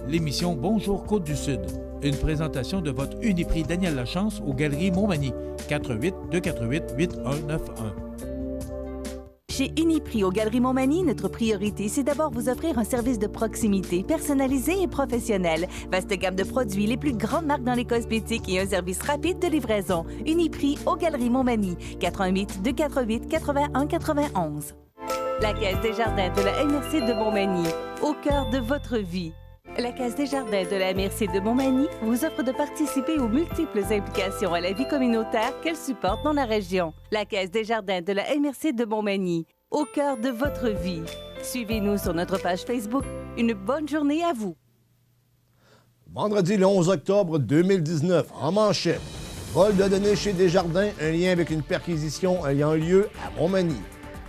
l'émission Bonjour Côte-du-Sud. Une présentation de votre Uniprix Daniel Lachance aux Galeries Montmagny. 418-248-8191. Chez Uniprix aux Galeries Montmagny, notre priorité, c'est d'abord vous offrir un service de proximité, personnalisé et professionnel. Vaste gamme de produits, les plus grandes marques dans les cosmétiques et un service rapide de livraison. Uniprix aux Galeries Montmagny. 418-248-8191. La Caisse des Jardins de la MRC de Montmagny, au cœur de votre vie. La Caisse des Jardins de la MRC de Montmagny vous offre de participer aux multiples implications à la vie communautaire qu'elle supporte dans la région. La Caisse des Jardins de la MRC de Montmagny, au cœur de votre vie. Suivez-nous sur notre page Facebook. Une bonne journée à vous. Vendredi le 11 octobre 2019, en manchette, vol de données chez Desjardins, un lien avec une perquisition ayant lieu à Montmagny.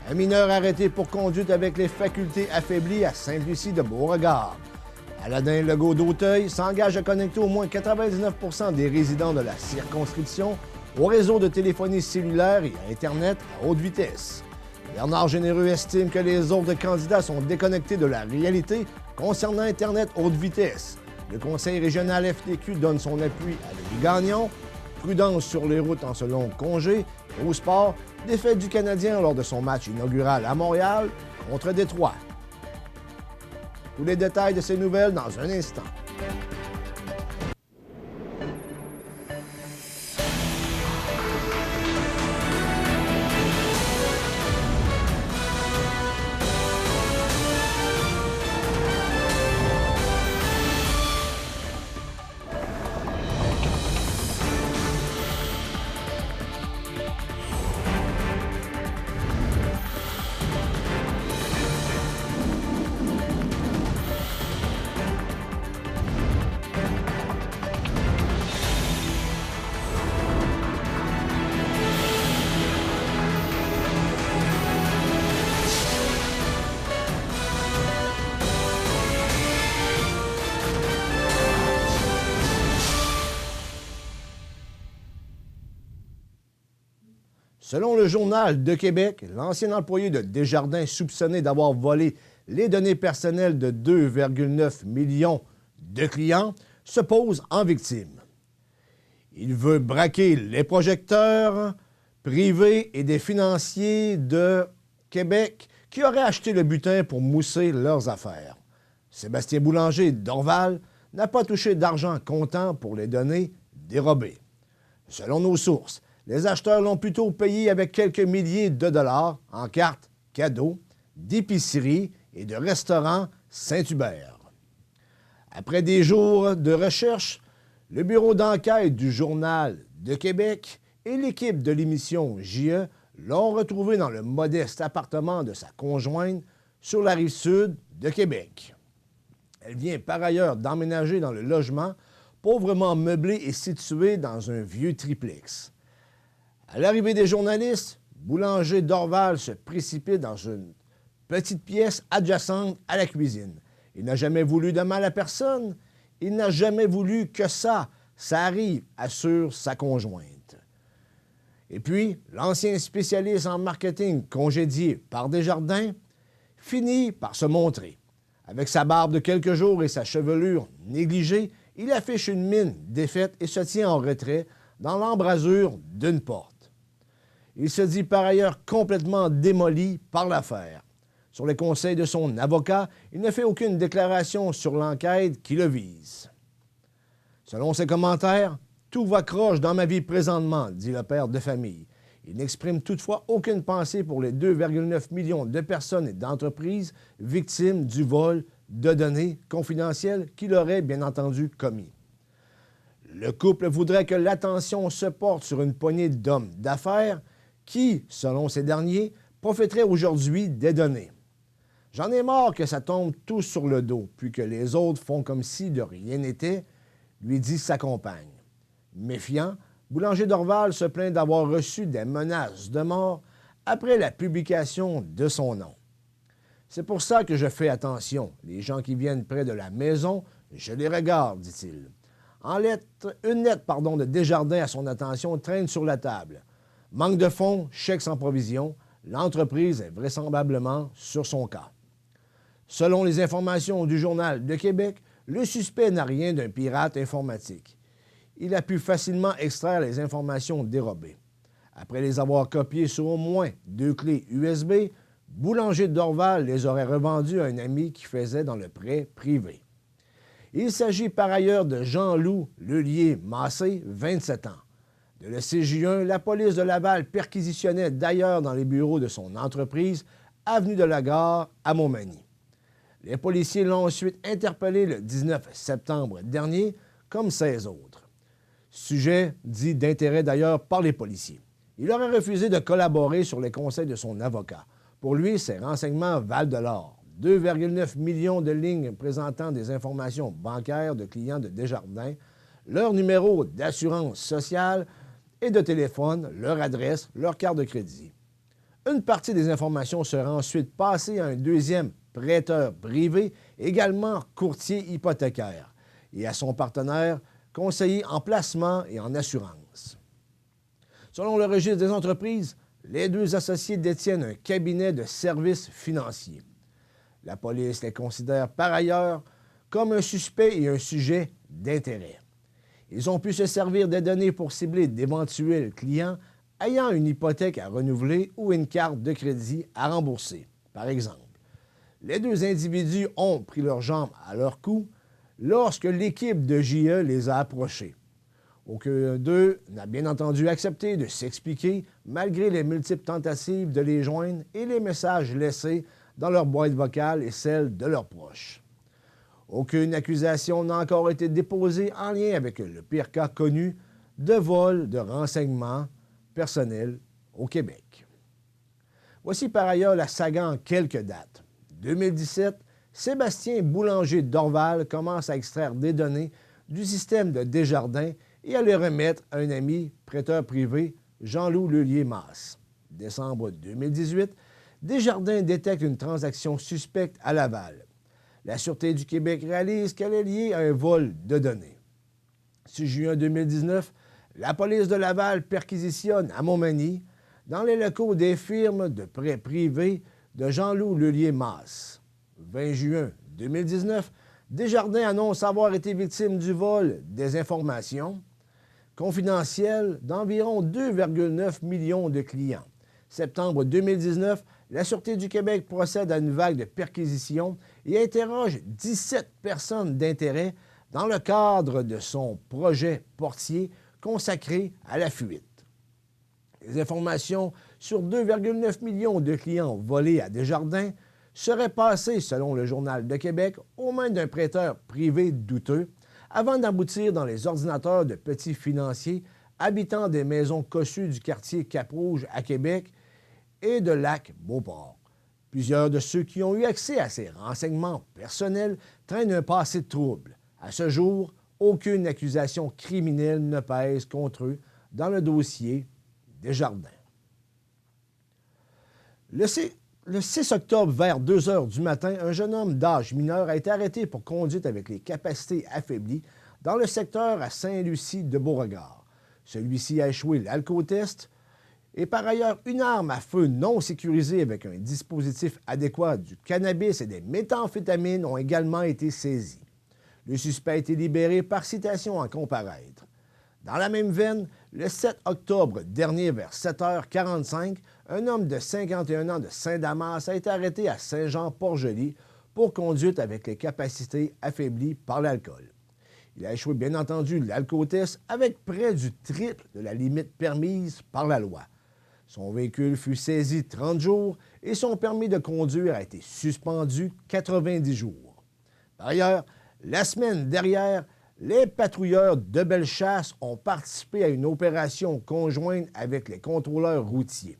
Un mineur arrêté pour conduite avec les facultés affaiblies à Sainte-Lucie de Beauregard. Aladin Legault d'Auteuil s'engage à connecter au moins 99 % des résidents de la circonscription au réseau de téléphonie cellulaire et à Internet à haute vitesse. Bernard Généreux estime que les autres candidats sont déconnectés de la réalité concernant Internet haute vitesse. Le Conseil régional FTQ donne son appui à Louis Gagnon. Prudence sur les routes en ce long congé. Au sport, défaite du Canadien lors de son match inaugural à Montréal contre Détroit. Tous les détails de ces nouvelles dans un instant. Selon le Journal de Québec, l'ancien employé de Desjardins soupçonné d'avoir volé les données personnelles de 2,9 millions de clients se pose en victime. Il veut braquer les projecteurs privés et des financiers de Québec qui auraient acheté le butin pour mousser leurs affaires. Sébastien Boulanger d'Orval n'a pas touché d'argent comptant pour les données dérobées. Selon nos sources, les acheteurs l'ont plutôt payé avec quelques milliers de dollars en cartes, cadeaux, d'épicerie et de restaurants Saint-Hubert. Après des jours de recherche, le bureau d'enquête du Journal de Québec et l'équipe de l'émission JE l'ont retrouvé dans le modeste appartement de sa conjointe sur la Rive-Sud de Québec. Elle vient par ailleurs d'emménager dans le logement pauvrement meublé et situé dans un vieux triplex. À l'arrivée des journalistes, Boulanger d'Orval se précipite dans une petite pièce adjacente à la cuisine. Il n'a jamais voulu de mal à personne. Il n'a jamais voulu que ça arrive, assure sa conjointe. Et puis, l'ancien spécialiste en marketing congédié par Desjardins finit par se montrer. Avec sa barbe de quelques jours et sa chevelure négligée, il affiche une mine défaite et se tient en retrait dans l'embrasure d'une porte. Il se dit par ailleurs complètement démoli par l'affaire. Sur les conseils de son avocat, il ne fait aucune déclaration sur l'enquête qui le vise. Selon ses commentaires, « Tout va croche dans ma vie présentement », dit le père de famille. Il n'exprime toutefois aucune pensée pour les 2,9 millions de personnes et d'entreprises victimes du vol de données confidentielles qu'il aurait bien entendu commis. Le couple voudrait que l'attention se porte sur une poignée d'hommes d'affaires qui, selon ces derniers, profiteraient aujourd'hui des données. « J'en ai marre que ça tombe tous sur le dos, puis que les autres font comme si de rien n'était », lui dit sa compagne. Méfiant, Boulanger d'Orval se plaint d'avoir reçu des menaces de mort après la publication de son nom. « C'est pour ça que je fais attention. Les gens qui viennent près de la maison, je les regarde, dit-il. » Une lettre de Desjardins à son attention traîne sur la table. Manque de fonds, chèque sans provision, l'entreprise est vraisemblablement sur son cas. Selon les informations du Journal de Québec, Le suspect n'a rien d'un pirate informatique. Il a pu facilement extraire les informations dérobées. Après les avoir copiées sur au moins 2 clés USB, Boulanger de Dorval les aurait revendues à un ami qui faisait dans le prêt privé. Il s'agit par ailleurs de Jean-Loup Lelier-Massé, 27 ans. De le 6 juin, la police de Laval perquisitionnait d'ailleurs dans les bureaux de son entreprise, avenue de la Gare, à Montmagny. Les policiers l'ont ensuite interpellé le 19 septembre dernier, comme 16 autres. Sujet dit d'intérêt d'ailleurs par les policiers. Il aurait refusé de collaborer sur les conseils de son avocat. Pour lui, ces renseignements valent de l'or. 2,9 millions de lignes présentant des informations bancaires de clients de Desjardins, leur numéro d'assurance sociale et de téléphone, leur adresse, leur carte de crédit. Une partie des informations sera ensuite passée à un deuxième prêteur privé, également courtier hypothécaire, et à son partenaire, conseiller en placement et en assurance. Selon le registre des entreprises, les 2 associés détiennent un cabinet de services financiers. La police les considère par ailleurs comme un suspect et un sujet d'intérêt. Ils ont pu se servir des données pour cibler d'éventuels clients ayant une hypothèque à renouveler ou une carte de crédit à rembourser, par exemple. Les 2 individus ont pris leurs jambes à leur cou lorsque l'équipe de JE les a approchés. Aucun d'eux n'a bien entendu accepté de s'expliquer malgré les multiples tentatives de les joindre et les messages laissés dans leur boîte vocale et celle de leurs proches. Aucune accusation n'a encore été déposée en lien avec le pire cas connu de vol de renseignements personnels au Québec. Voici par ailleurs la saga en quelques dates. 2017, Sébastien Boulanger Dorval commence à extraire des données du système de Desjardins et à les remettre à un ami prêteur privé, Jean-Loup Lelier-Masse. Décembre 2018, Desjardins détecte une transaction suspecte à Laval. La Sûreté du Québec réalise qu'elle est liée à un vol de données. 6 juin 2019, la police de Laval perquisitionne à Montmagny, dans les locaux des firmes de prêts privés de Jean-Loup Lelier-Masse. 20 juin 2019, Desjardins annonce avoir été victime du vol des informations confidentielles d'environ 2,9 millions de clients. Septembre 2019, la Sûreté du Québec procède à une vague de perquisitions et interroge 17 personnes d'intérêt dans le cadre de son projet portier consacré à la fuite. Les informations sur 2,9 millions de clients volés à Desjardins seraient passées, selon le Journal de Québec, aux mains d'un prêteur privé douteux avant d'aboutir dans les ordinateurs de petits financiers habitant des maisons cossues du quartier Cap-Rouge à Québec et de Lac-Beauport. Plusieurs de ceux qui ont eu accès à ces renseignements personnels traînent un passé de trouble. À ce jour, aucune accusation criminelle ne pèse contre eux dans le dossier Desjardins. Le 6 octobre, vers 2 heures du matin, un jeune homme d'âge mineur a été arrêté pour conduite avec les capacités affaiblies dans le secteur à Saint-Lucie-de-Beauregard. Celui-ci a échoué l'alcotest et par ailleurs une arme à feu non sécurisée avec un dispositif adéquat, du cannabis et des méthamphétamines ont également été saisis. Le suspect a été libéré par citation en comparaître. Dans la même veine, le 7 octobre dernier, vers 7h45, un homme de 51 ans de Saint-Damas a été arrêté à Saint-Jean-Port-Joli pour conduite avec les capacités affaiblies par l'alcool. Il a échoué, bien entendu, l'alcotest avec près du triple de la limite permise par la loi. Son véhicule fut saisi 30 jours et son permis de conduire a été suspendu 90 jours. Par ailleurs, la semaine dernière, les patrouilleurs de Bellechasse ont participé à une opération conjointe avec les contrôleurs routiers.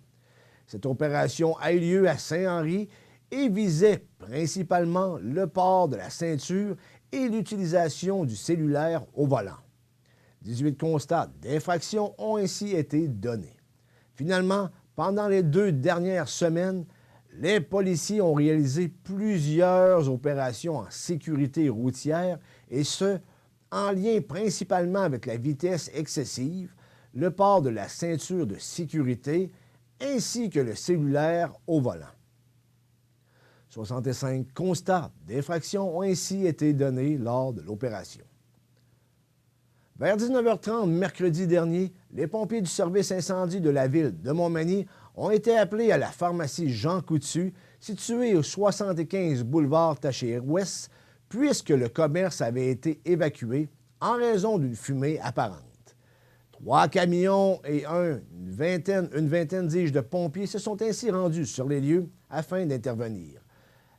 Cette opération a eu lieu à Saint-Henri et visait principalement le port de la ceinture et l'utilisation du cellulaire au volant. 18 constats d'infraction ont ainsi été donnés. Finalement, pendant les 2 dernières semaines, les policiers ont réalisé plusieurs opérations en sécurité routière et ce, en lien principalement avec la vitesse excessive, le port de la ceinture de sécurité ainsi que le cellulaire au volant. 65 constats d'infraction ont ainsi été donnés lors de l'opération. Vers 19h30 mercredi dernier, les pompiers du service incendie de la ville de Montmagny ont été appelés à la pharmacie Jean Coutu, située au 75 boulevard Taché-Ouest, puisque le commerce avait été évacué en raison d'une fumée apparente. 3 camions et une vingtaine, dis-je, de pompiers se sont ainsi rendus sur les lieux afin d'intervenir.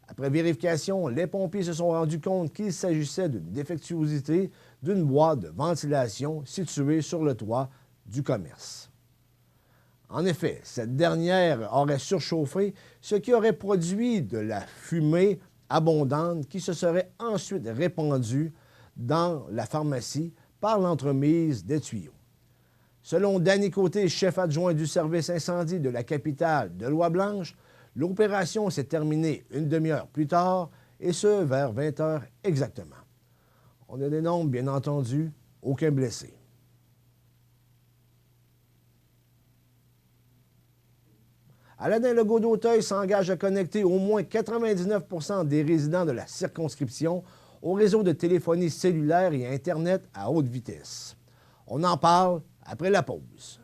Après vérification, les pompiers se sont rendus compte qu'il s'agissait d'une défectuosité d'une boîte de ventilation située sur le toit du commerce. En effet, cette dernière aurait surchauffé, ce qui aurait produit de la fumée abondante qui se serait ensuite répandue dans la pharmacie par l'entremise des tuyaux. Selon Danny Côté, chef adjoint du service incendie de la capitale de Lois-Blanches, l'opération s'est terminée une demi-heure plus tard, et ce, vers 20 heures exactement. On a des nombres, bien entendu, aucun blessé. Aladin Legault d'Auteuil s'engage à connecter au moins 99 % des résidents de la circonscription au réseau de téléphonie cellulaire et Internet à haute vitesse. On en parle après la pause.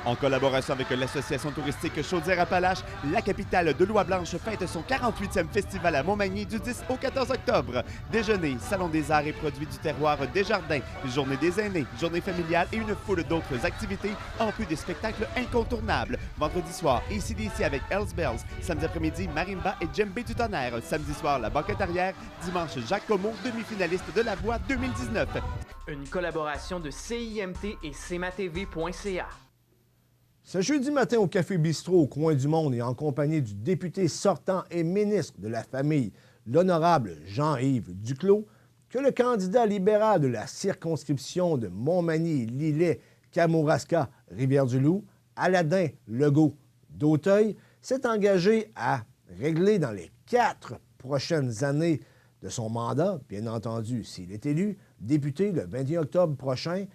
En collaboration avec l'association touristique Chaudière-Appalaches, la capitale de Lois-Blanches fête son 48e festival à Montmagny du 10 au 14 octobre. Déjeuner, salon des arts et produits du terroir Desjardins, journée des aînés, journée familiale et une foule d'autres activités, en plus des spectacles incontournables. Vendredi soir, AC/DC avec Hells Bells. Samedi après-midi, Marimba et Djembé du tonnerre. Samedi soir, la banquette arrière. Dimanche, Jacques Comeau, demi-finaliste de La Voix 2019. Une collaboration de CIMT et CMATV.ca. Ce jeudi matin au Café Bistrot au coin du Monde et en compagnie du député sortant et ministre de la Famille, l'honorable Jean-Yves Duclos, que le candidat libéral de la circonscription de Montmagny-Lillet-Kamouraska-Rivière-du-Loup, Aladin Legault d'Auteuil, s'est engagé à régler dans les 4 prochaines années de son mandat, bien entendu s'il est élu, député le 21 octobre prochain,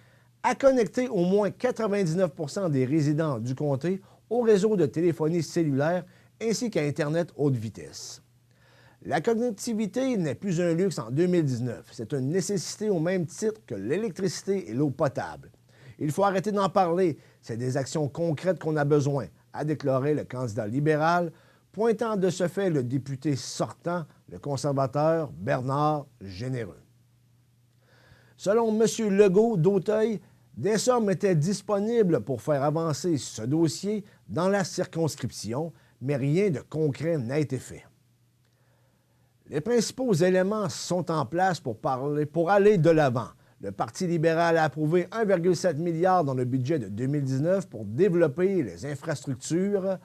à connecter au moins 99 % des résidents du comté au réseau de téléphonie cellulaire ainsi qu'à Internet haute vitesse. La connectivité n'est plus un luxe en 2019. C'est une nécessité au même titre que l'électricité et l'eau potable. Il faut arrêter d'en parler. C'est des actions concrètes qu'on a besoin, a déclaré le candidat libéral, pointant de ce fait le député sortant, le conservateur Bernard Généreux. Selon M. Legault d'Auteuil, des sommes étaient disponibles pour faire avancer ce dossier dans la circonscription, mais rien de concret n'a été fait. Les principaux éléments sont en place pour aller de l'avant. Le Parti libéral a approuvé 1,7 milliard dans le budget de 2019 pour développer les infrastructures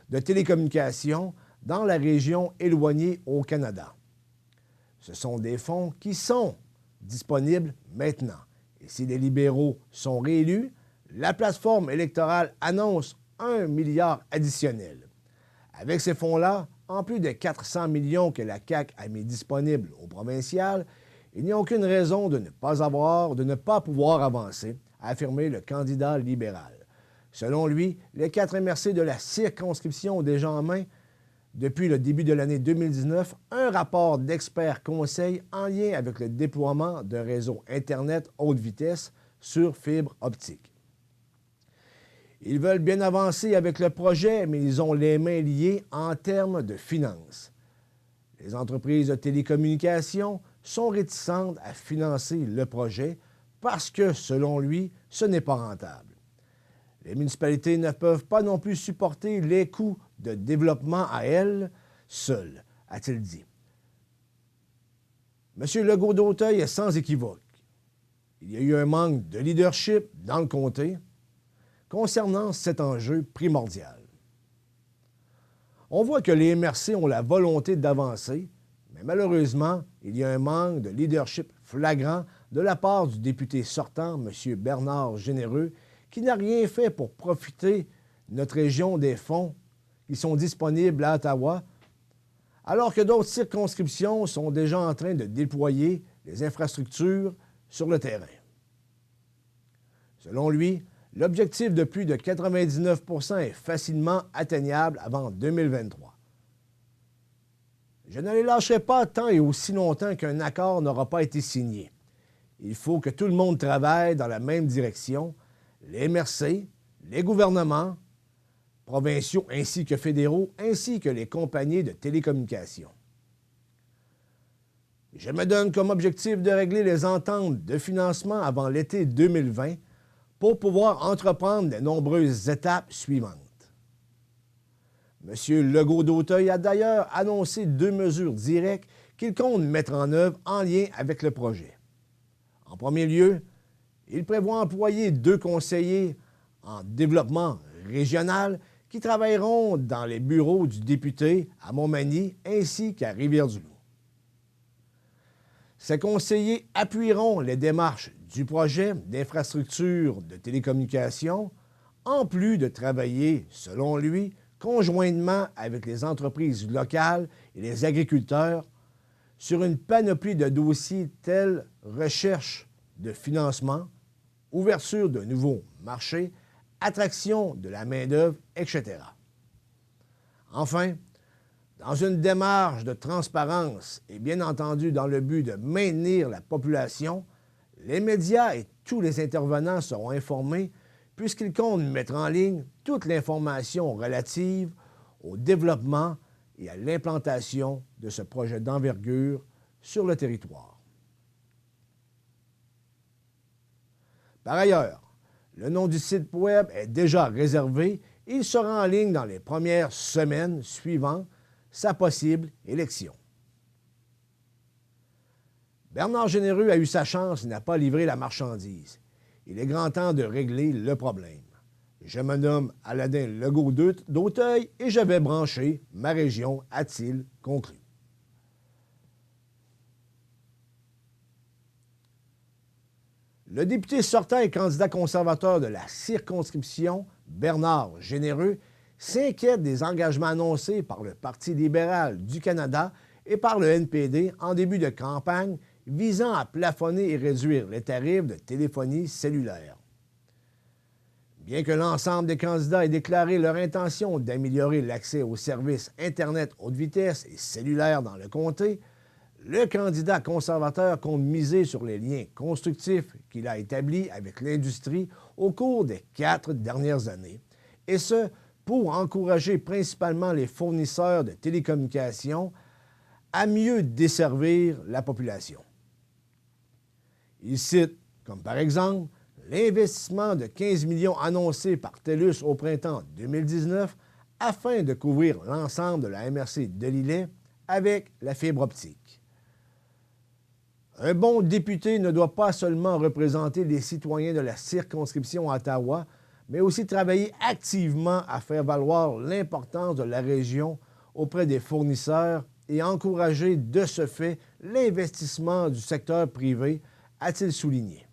de télécommunications dans la région éloignée au Canada. Ce sont des fonds qui sont disponibles maintenant. Et si les libéraux sont réélus, la plateforme électorale annonce 1 milliard additionnel. Avec ces fonds-là, en plus des 400 millions que la CAQ a mis disponibles au provincial, il n'y a aucune raison de ne pas pouvoir avancer, a affirmé le candidat libéral. Selon lui, les 4 MRC de la circonscription ont déjà en main, depuis le début de l'année 2019, un rapport d'experts conseils en lien avec le déploiement d'un réseau Internet haute vitesse sur fibre optique. Ils veulent bien avancer avec le projet, mais ils ont les mains liées en termes de finances. Les entreprises de télécommunications sont réticentes à financer le projet parce que, selon lui, ce n'est pas rentable. Les municipalités ne peuvent pas non plus supporter les coûts de développement à elles seules, a-t-il dit. M. Legault d'Auteuil est sans équivoque. Il y a eu un manque de leadership dans le comté concernant cet enjeu primordial. On voit que les MRC ont la volonté d'avancer, mais malheureusement, il y a un manque de leadership flagrant de la part du député sortant, M. Bernard Généreux, qui n'a rien fait pour profiter de notre région des fonds qui sont disponibles à Ottawa, alors que d'autres circonscriptions sont déjà en train de déployer les infrastructures sur le terrain. Selon lui, l'objectif de plus de 99 % est facilement atteignable avant 2023. Je ne les lâcherai pas tant et aussi longtemps qu'un accord n'aura pas été signé. Il faut que tout le monde travaille dans la même direction, les MRC, les gouvernements, provinciaux ainsi que fédéraux, ainsi que les compagnies de télécommunications. Je me donne comme objectif de régler les ententes de financement avant l'été 2020 pour pouvoir entreprendre les nombreuses étapes suivantes. M. Legault-Dauteuil a d'ailleurs annoncé 2 mesures directes qu'il compte mettre en œuvre en lien avec le projet. En premier lieu, il prévoit employer 2 conseillers en développement régional qui travailleront dans les bureaux du député à Montmagny ainsi qu'à Rivière-du-Loup. Ces conseillers appuieront les démarches du projet d'infrastructure de télécommunications, en plus de travailler, selon lui, conjointement avec les entreprises locales et les agriculteurs sur une panoplie de dossiers tels recherche de financement, ouverture de nouveaux marchés, attraction de la main-d'œuvre, etc. Enfin, dans une démarche de transparence et bien entendu dans le but de maintenir la population, les médias et tous les intervenants seront informés puisqu'ils comptent mettre en ligne toute l'information relative au développement et à l'implantation de ce projet d'envergure sur le territoire. Par ailleurs, le nom du site web est déjà réservé et il sera en ligne dans les premières semaines suivant sa possible élection. Bernard Généreux a eu sa chance et n'a pas livré la marchandise. Il est grand temps de régler le problème. Je me nomme Aladin Legault-Dauteuil et je vais brancher ma région, a-t-il conclu. Le député sortant et candidat conservateur de la circonscription, Bernard Généreux, s'inquiète des engagements annoncés par le Parti libéral du Canada et par le NPD en début de campagne visant à plafonner et réduire les tarifs de téléphonie cellulaire. Bien que l'ensemble des candidats aient déclaré leur intention d'améliorer l'accès aux services Internet haute vitesse et cellulaire dans le comté, le candidat conservateur compte miser sur les liens constructifs qu'il a établis avec l'industrie au cours des 4 dernières années, et ce, pour encourager principalement les fournisseurs de télécommunications à mieux desservir la population. Il cite, comme par exemple, l'investissement de 15 millions annoncé par TELUS au printemps 2019 afin de couvrir l'ensemble de la MRC de Lillet avec la fibre optique. Un bon député ne doit pas seulement représenter les citoyens de la circonscription à Ottawa, mais aussi travailler activement à faire valoir l'importance de la région auprès des fournisseurs et encourager de ce fait l'investissement du secteur privé, a-t-il souligné.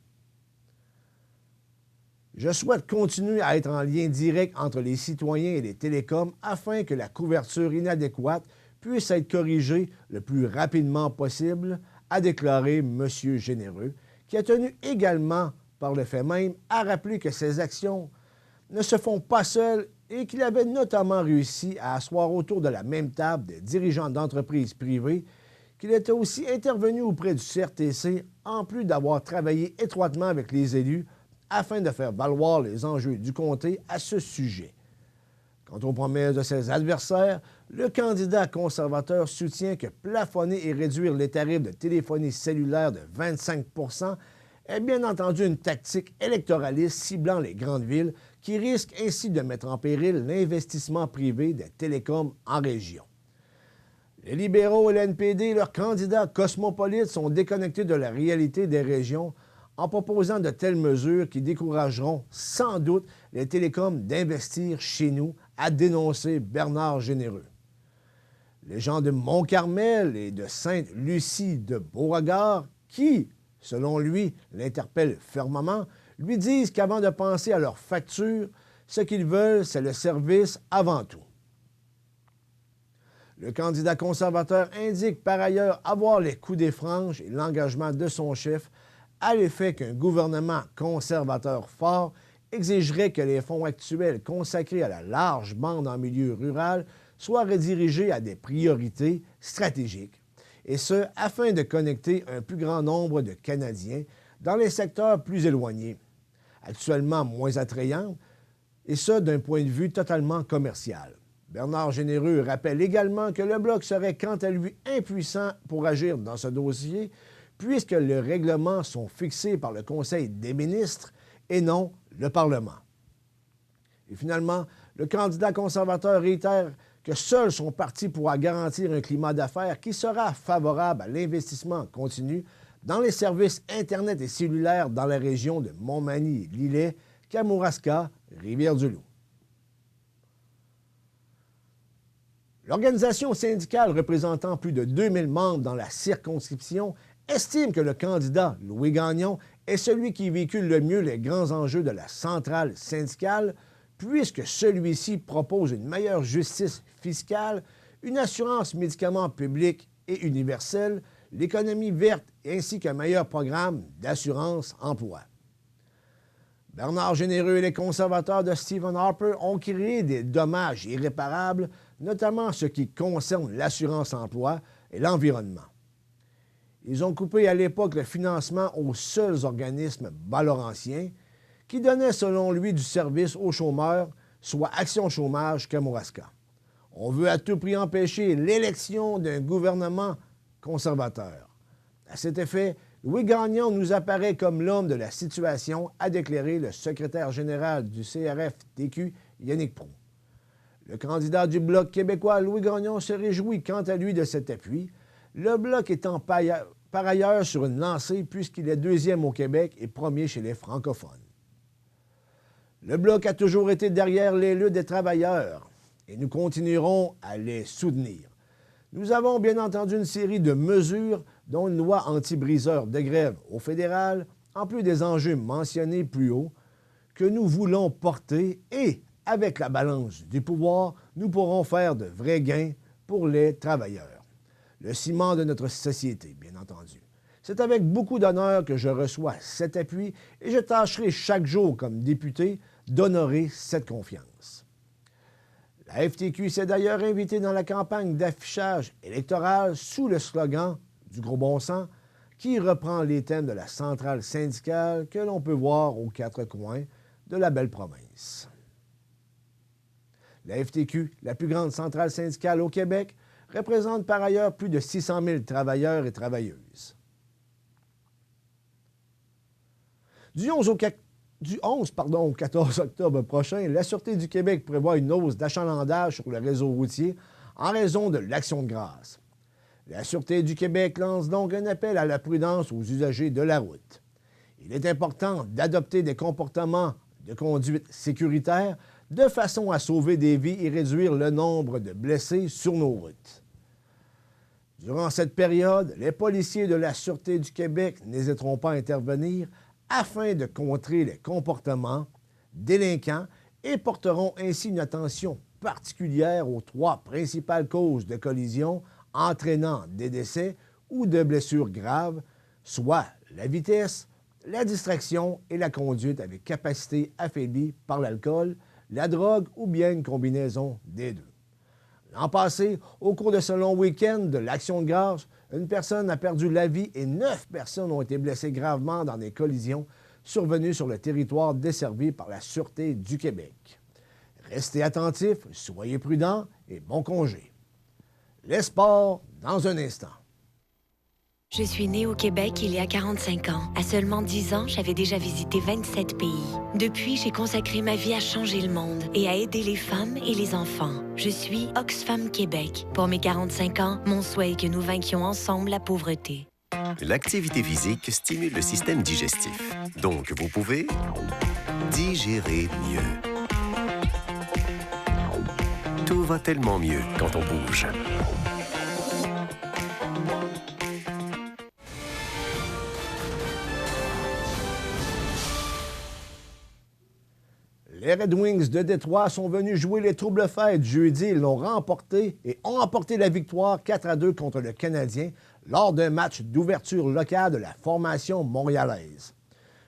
Je souhaite continuer à être en lien direct entre les citoyens et les télécoms afin que la couverture inadéquate puisse être corrigée le plus rapidement possible, a déclaré M. Généreux, qui a tenu également, par le fait même, à rappeler que ces actions ne se font pas seules et qu'il avait notamment réussi à asseoir autour de la même table des dirigeants d'entreprises privées, qu'il était aussi intervenu auprès du CRTC, en plus d'avoir travaillé étroitement avec les élus afin de faire valoir les enjeux du comté à ce sujet. Quant aux promesses de ses adversaires, le candidat conservateur soutient que plafonner et réduire les tarifs de téléphonie cellulaire de 25 % est bien entendu une tactique électoraliste ciblant les grandes villes qui risque ainsi de mettre en péril l'investissement privé des télécoms en région. Les libéraux et le NPD, leurs candidats cosmopolites, sont déconnectés de la réalité des régions en proposant de telles mesures qui décourageront sans doute les télécoms d'investir chez nous, a dénoncé Bernard Généreux. Les gens de Mont-Carmel et de Sainte-Lucie de Beauregard, qui, selon lui, l'interpellent fermement, lui disent qu'avant de penser à leur facture, ce qu'ils veulent, c'est le service avant tout. Le candidat conservateur indique par ailleurs avoir les coups des franges et l'engagement de son chef à l'effet qu'un gouvernement conservateur fort exigerait que les fonds actuels consacrés à la large bande en milieu rural soient redirigés à des priorités stratégiques, et ce, afin de connecter un plus grand nombre de Canadiens dans les secteurs plus éloignés, actuellement moins attrayants, et ce, d'un point de vue totalement commercial. Bernard Généreux rappelle également que le Bloc serait quant à lui impuissant pour agir dans ce dossier, puisque les règlements sont fixés par le Conseil des ministres et non le Parlement. Et finalement, le candidat conservateur réitère que seul son parti pourra garantir un climat d'affaires qui sera favorable à l'investissement continu dans les services Internet et cellulaires dans la région de Montmagny, Lillet, Kamouraska, Rivière-du-Loup. L'organisation syndicale représentant plus de 2000 membres dans la circonscription estime que le candidat Louis Gagnon est celui qui véhicule le mieux les grands enjeux de la centrale syndicale, puisque celui-ci propose une meilleure justice fiscale, une assurance médicaments publique et universelle, l'économie verte ainsi qu'un meilleur programme d'assurance-emploi. Bernard Généreux et les conservateurs de Stephen Harper ont créé des dommages irréparables, notamment en ce qui concerne l'assurance-emploi et l'environnement. Ils ont coupé à l'époque le financement aux seuls organismes bas-laurentiens qui donnaient, selon lui, du service aux chômeurs, soit Action Chômage Kamouraska. On veut à tout prix empêcher l'élection d'un gouvernement conservateur. À cet effet, Louis Gagnon nous apparaît comme l'homme de la situation, a déclaré le secrétaire général du CRF-TQ, Yannick Proulx. Le candidat du Bloc québécois, Louis Gagnon, se réjouit quant à lui de cet appui, le Bloc étant par ailleurs sur une lancée puisqu'il est deuxième au Québec et premier chez les francophones. Le Bloc a toujours été derrière les luttes des travailleurs et nous continuerons à les soutenir. Nous avons bien entendu une série de mesures, dont une loi anti-briseur de grève au fédéral, en plus des enjeux mentionnés plus haut, que nous voulons porter et, avec la balance du pouvoir, nous pourrons faire de vrais gains pour les travailleurs. Le ciment de notre société, bien entendu. C'est avec beaucoup d'honneur que je reçois cet appui et je tâcherai chaque jour comme député d'honorer cette confiance. La FTQ s'est d'ailleurs invitée dans la campagne d'affichage électoral sous le slogan du gros bon sens, qui reprend les thèmes de la centrale syndicale que l'on peut voir aux quatre coins de la belle province. La FTQ, la plus grande centrale syndicale au Québec, représente par ailleurs plus de 600 000 travailleurs et travailleuses. Du 11 au 14 octobre prochain, la Sûreté du Québec prévoit une hausse d'achalandage sur le réseau routier en raison de l'Action de grâce. La Sûreté du Québec lance donc un appel à la prudence aux usagers de la route. Il est important d'adopter des comportements de conduite sécuritaire de façon à sauver des vies et réduire le nombre de blessés sur nos routes. Durant cette période, les policiers de la Sûreté du Québec n'hésiteront pas à intervenir afin de contrer les comportements délinquants et porteront ainsi une attention particulière aux trois principales causes de collision entraînant des décès ou de blessures graves, soit la vitesse, la distraction et la conduite avec capacité affaiblie par l'alcool, la drogue ou bien une combinaison des deux. L'an passé, au cours de ce long week-end de l'Action de grâce, une personne a perdu la vie et 9 personnes ont été blessées gravement dans des collisions survenues sur le territoire desservi par la Sûreté du Québec. Restez attentifs, soyez prudents et bon congé. Les sports, dans un instant. Je suis née au Québec il y a 45 ans. À seulement 10 ans, j'avais déjà visité 27 pays. Depuis, j'ai consacré ma vie à changer le monde et à aider les femmes et les enfants. Je suis Oxfam Québec. Pour mes 45 ans, mon souhait est que nous vainquions ensemble la pauvreté. L'activité physique stimule le système digestif. Donc, vous pouvez digérer mieux. Tout va tellement mieux quand on bouge. Les Red Wings de Détroit sont venus jouer les troubles fêtes jeudi. Ils l'ont remporté et ont emporté la victoire 4-2 contre le Canadien lors d'un match d'ouverture locale de la formation montréalaise.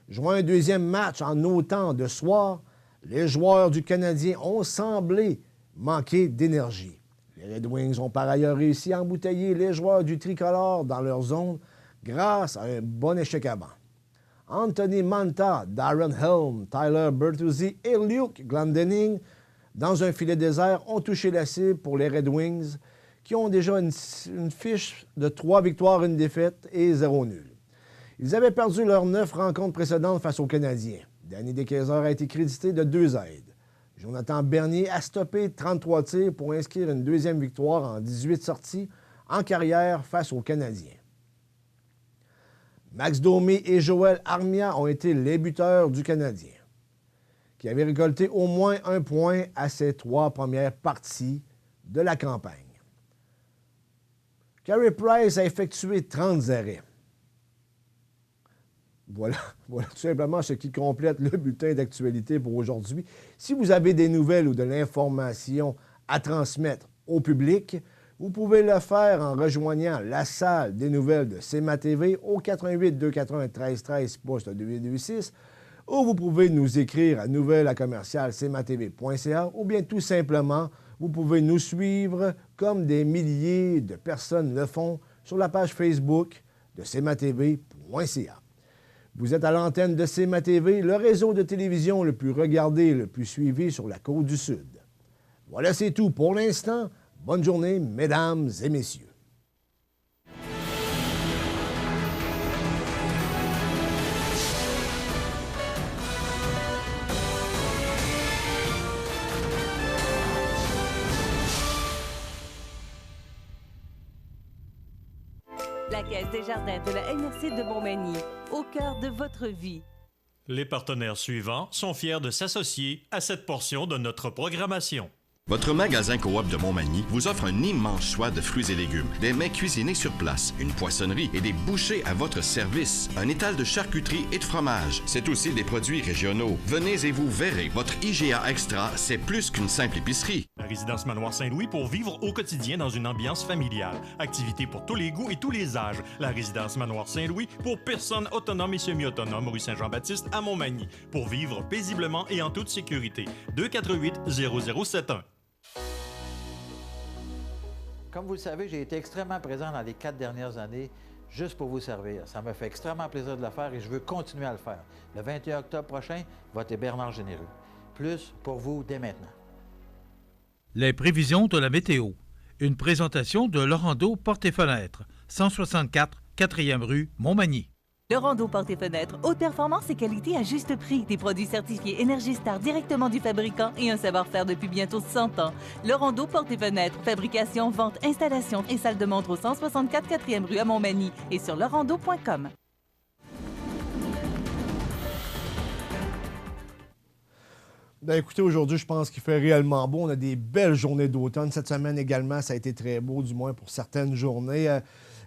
Jouant un deuxième match en autant de soir, les joueurs du Canadien ont semblé manquer d'énergie. Les Red Wings ont par ailleurs réussi à embouteiller les joueurs du tricolore dans leur zone grâce à un bon échec avant. Anthony Manta, Darren Helm, Tyler Bertuzzi et Luke Glendening, dans un filet désert, ont touché la cible pour les Red Wings, qui ont déjà une fiche de 3 victoires, 1 défaite et 0 nul. Ils avaient perdu leurs 9 rencontres précédentes face aux Canadiens. Danny Desquesers a été crédité de 2 aides. Jonathan Bernier a stoppé 33 tirs pour inscrire une deuxième victoire en 18 sorties en carrière face aux Canadiens. Max Domi et Joël Armia ont été les buteurs du Canadien, qui avait récolté au moins 1 point à ses 3 premières parties de la campagne. Carey Price a effectué 30 arrêts. Voilà tout simplement ce qui complète le bulletin d'actualité pour aujourd'hui. Si vous avez des nouvelles ou de l'information à transmettre au public, vous pouvez le faire en rejoignant la salle des nouvelles de CMA TV au 88 281 1313 poste 226, ou vous pouvez nous écrire à nouvelles@cmatv.ca, ou bien tout simplement, vous pouvez nous suivre comme des milliers de personnes le font sur la page Facebook de cmatv.ca. Vous êtes à l'antenne de CMA TV, le réseau de télévision le plus regardé et le plus suivi sur la Côte-du-Sud. Voilà, c'est tout pour l'instant. Bonne journée, mesdames et messieurs. La Caisse des Jardins de la MRC de Montmagny, au cœur de votre vie. Les partenaires suivants sont fiers de s'associer à cette portion de notre programmation. Votre magasin Coop de Montmagny vous offre un immense choix de fruits et légumes, des mets cuisinés sur place, une poissonnerie et des bouchers à votre service, un étal de charcuterie et de fromage. C'est aussi des produits régionaux. Venez et vous verrez, votre IGA Extra, c'est plus qu'une simple épicerie. La résidence Manoir Saint-Louis pour vivre au quotidien dans une ambiance familiale. Activités pour tous les goûts et tous les âges. La résidence Manoir Saint-Louis pour personnes autonomes et semi-autonomes, rue Saint-Jean-Baptiste à Montmagny. Pour vivre paisiblement et en toute sécurité. 248-0071. Comme vous le savez, j'ai été extrêmement présent dans les 4 dernières années juste pour vous servir. Ça me fait extrêmement plaisir de le faire et je veux continuer à le faire. Le 21 octobre prochain, votez Bernard Généreux. Plus pour vous dès maintenant. Les prévisions de la météo. Une présentation de Laurando Portes et Fenêtres, 164 4e rue, Montmagny. Laurando Portes et Fenêtres, haute performance et qualité à juste prix. Des produits certifiés Énergie Star directement du fabricant et un savoir-faire depuis bientôt 100 ans. Laurando Portes et Fenêtres, fabrication, vente, installation et salle de montre au 164 4e rue à Montmagny et sur laurando.com. Bien, écoutez, aujourd'hui, je pense qu'il fait réellement beau. On a des belles journées d'automne. Cette semaine également, ça a été très beau, du moins pour certaines journées.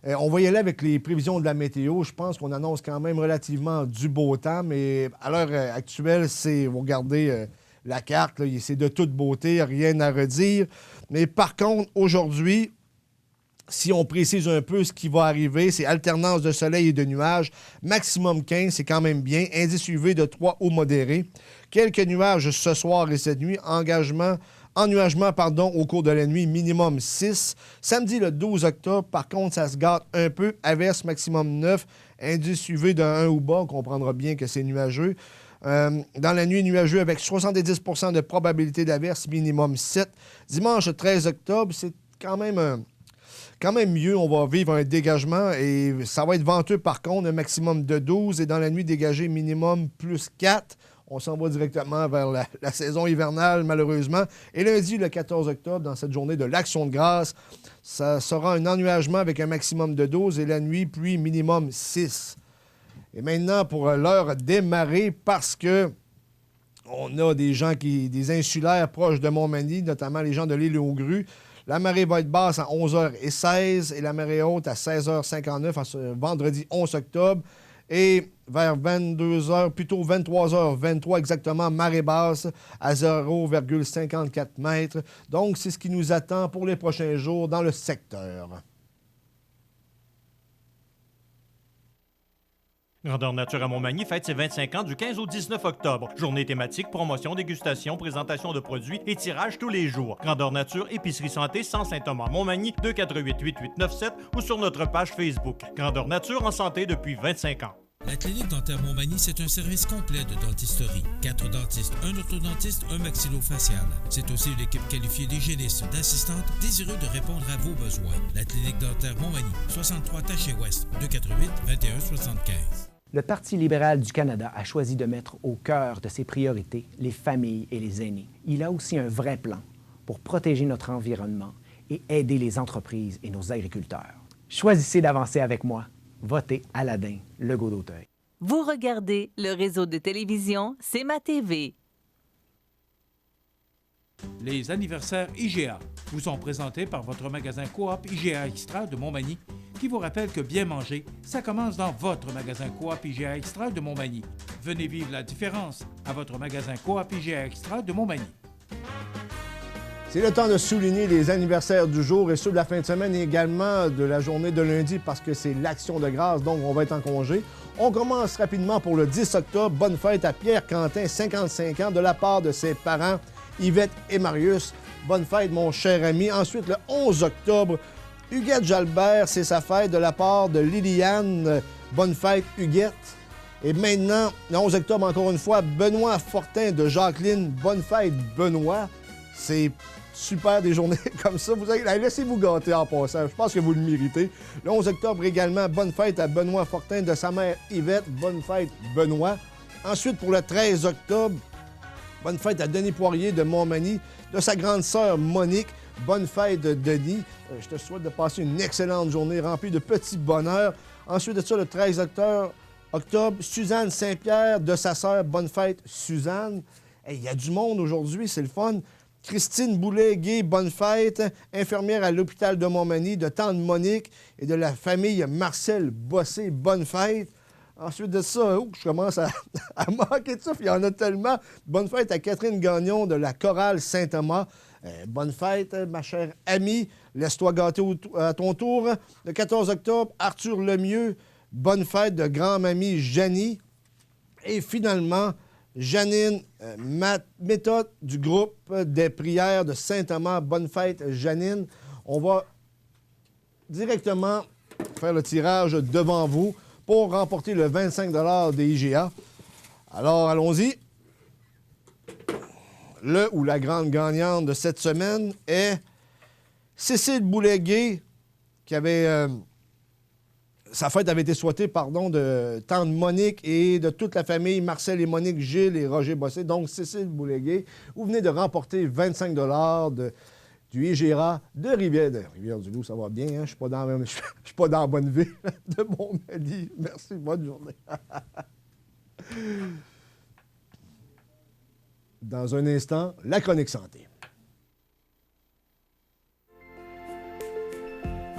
On va y aller avec les prévisions de la météo. Je pense qu'on annonce quand même relativement du beau temps, mais à l'heure actuelle, vous regardez la carte, là, c'est de toute beauté, rien à redire. Mais par contre, aujourd'hui, si on précise un peu ce qui va arriver, c'est alternance de soleil et de nuages. Maximum 15, c'est quand même bien. Indice UV de 3 au modéré. Quelques nuages ce soir et cette nuit. Ennuagement au cours de la nuit, minimum 6. Samedi, le 12 octobre, par contre, ça se gâte un peu. Averse maximum 9. Indice UV de 1 ou bas. On comprendra bien que c'est nuageux. Dans la nuit, nuageux avec 70 % de probabilité d'averse, minimum 7. Dimanche 13 octobre, c'est quand même mieux. On va vivre un dégagement et ça va être venteux par contre, un maximum de 12. Et dans la nuit, dégagé minimum plus 4. On s'en va directement vers la saison hivernale, malheureusement. Et lundi, le 14 octobre, dans cette journée de l'Action de grâce, ça sera un ennuagement avec un maximum de 12 et la nuit, pluie minimum 6. Et maintenant, pour l'heure démarrer, parce que on a des insulaires proches de Montmagny, notamment les gens de l'île aux Grues. La marée va être basse à 11h16 et la marée haute à 16h59 en ce vendredi 11 octobre. Et vers 22h, plutôt 23h23 exactement, marée basse à 0,54 mètres. Donc, c'est ce qui nous attend pour les prochains jours dans le secteur. Grandeur Nature à Montmagny fête ses 25 ans du 15 au 19 octobre. Journée thématique, promotion, dégustation, présentation de produits et tirage tous les jours. Grandeur Nature, épicerie santé sans Saint-Thomas Montmagny, 248-8897 ou sur notre page Facebook. Grandeur Nature en santé depuis 25 ans. La clinique dentaire Montmagny, c'est un service complet de dentisterie. 4 dentistes, un orthodontiste, un maxillofacial. C'est aussi une équipe qualifiée d'hygiénistes, d'assistantes, désireux de répondre à vos besoins. La clinique dentaire Montmagny, 63 Taché-Ouest, 248-2175. Le Parti libéral du Canada a choisi de mettre au cœur de ses priorités les familles et les aînés. Il a aussi un vrai plan pour protéger notre environnement et aider les entreprises et nos agriculteurs. Choisissez d'avancer avec moi. Votez Aladin Legault-d'Auteuil. Vous regardez le réseau de télévision C'est ma TV. Les anniversaires IGA vous sont présentés par votre magasin Coop IGA Extra de Montmagny, qui vous rappelle que bien manger, ça commence dans votre magasin Coop IGA Extra de Montmagny. Venez vivre la différence à votre magasin Coop IGA Extra de Montmagny. C'est le temps de souligner les anniversaires du jour et ceux de la fin de semaine et également de la journée de lundi parce que c'est l'Action de grâce, donc on va être en congé. On commence rapidement pour le 10 octobre. Bonne fête à Pierre Quentin, 55 ans, de la part de ses parents, Yvette et Marius. Bonne fête, mon cher ami. Ensuite, le 11 octobre, Huguette Jalbert, c'est sa fête de la part de Liliane. Bonne fête, Huguette. Et maintenant, le 11 octobre, encore une fois, Benoît Fortin de Jacqueline. Bonne fête, Benoît. C'est super des journées comme ça. Laissez-vous gâter en passant. Je pense que vous le méritez. Le 11 octobre également, bonne fête à Benoît Fortin de sa mère Yvette. Bonne fête, Benoît. Ensuite, pour le 13 octobre, bonne fête à Denis Poirier de Montmagny, de sa grande sœur Monique. Bonne fête, Denis. Je te souhaite de passer une excellente journée remplie de petits bonheurs. Ensuite de ça, le 13 octobre, Suzanne Saint-Pierre de sa sœur. Bonne fête, Suzanne. Il y a du monde aujourd'hui, c'est le fun. Christine Boulet-Gué, bonne fête, infirmière à l'hôpital de Montmagny, de tante Monique et de la famille Marcel Bossé, bonne fête. Ensuite de ça, je commence à manquer de ça, il y en a tellement. Bonne fête à Catherine Gagnon de la chorale Saint-Thomas. Bonne fête, ma chère amie. Laisse-toi gâter à ton tour. Le 14 octobre, Arthur Lemieux. Bonne fête de grand-mamie Janie. Et finalement, Janine Méthode du groupe des prières de Saint-Thomas. Bonne fête, Janine. On va directement faire le tirage devant vous pour remporter le 25 $ des IGA. Alors, allons-y. Le ou la grande gagnante de cette semaine est Cécile Boulet-Gué, qui avait... sa fête avait été souhaitée, de tante Monique et de toute la famille, Marcel et Monique, Gilles et Roger Bossé. Donc, Cécile Boulet-Gué, vous venez de remporter 25 $ du IGA de Rivière-du-Loup. Ça va bien, hein? Je suis pas dans la bonne ville de Montmagny. Merci, bonne journée. Dans un instant, la chronique santé.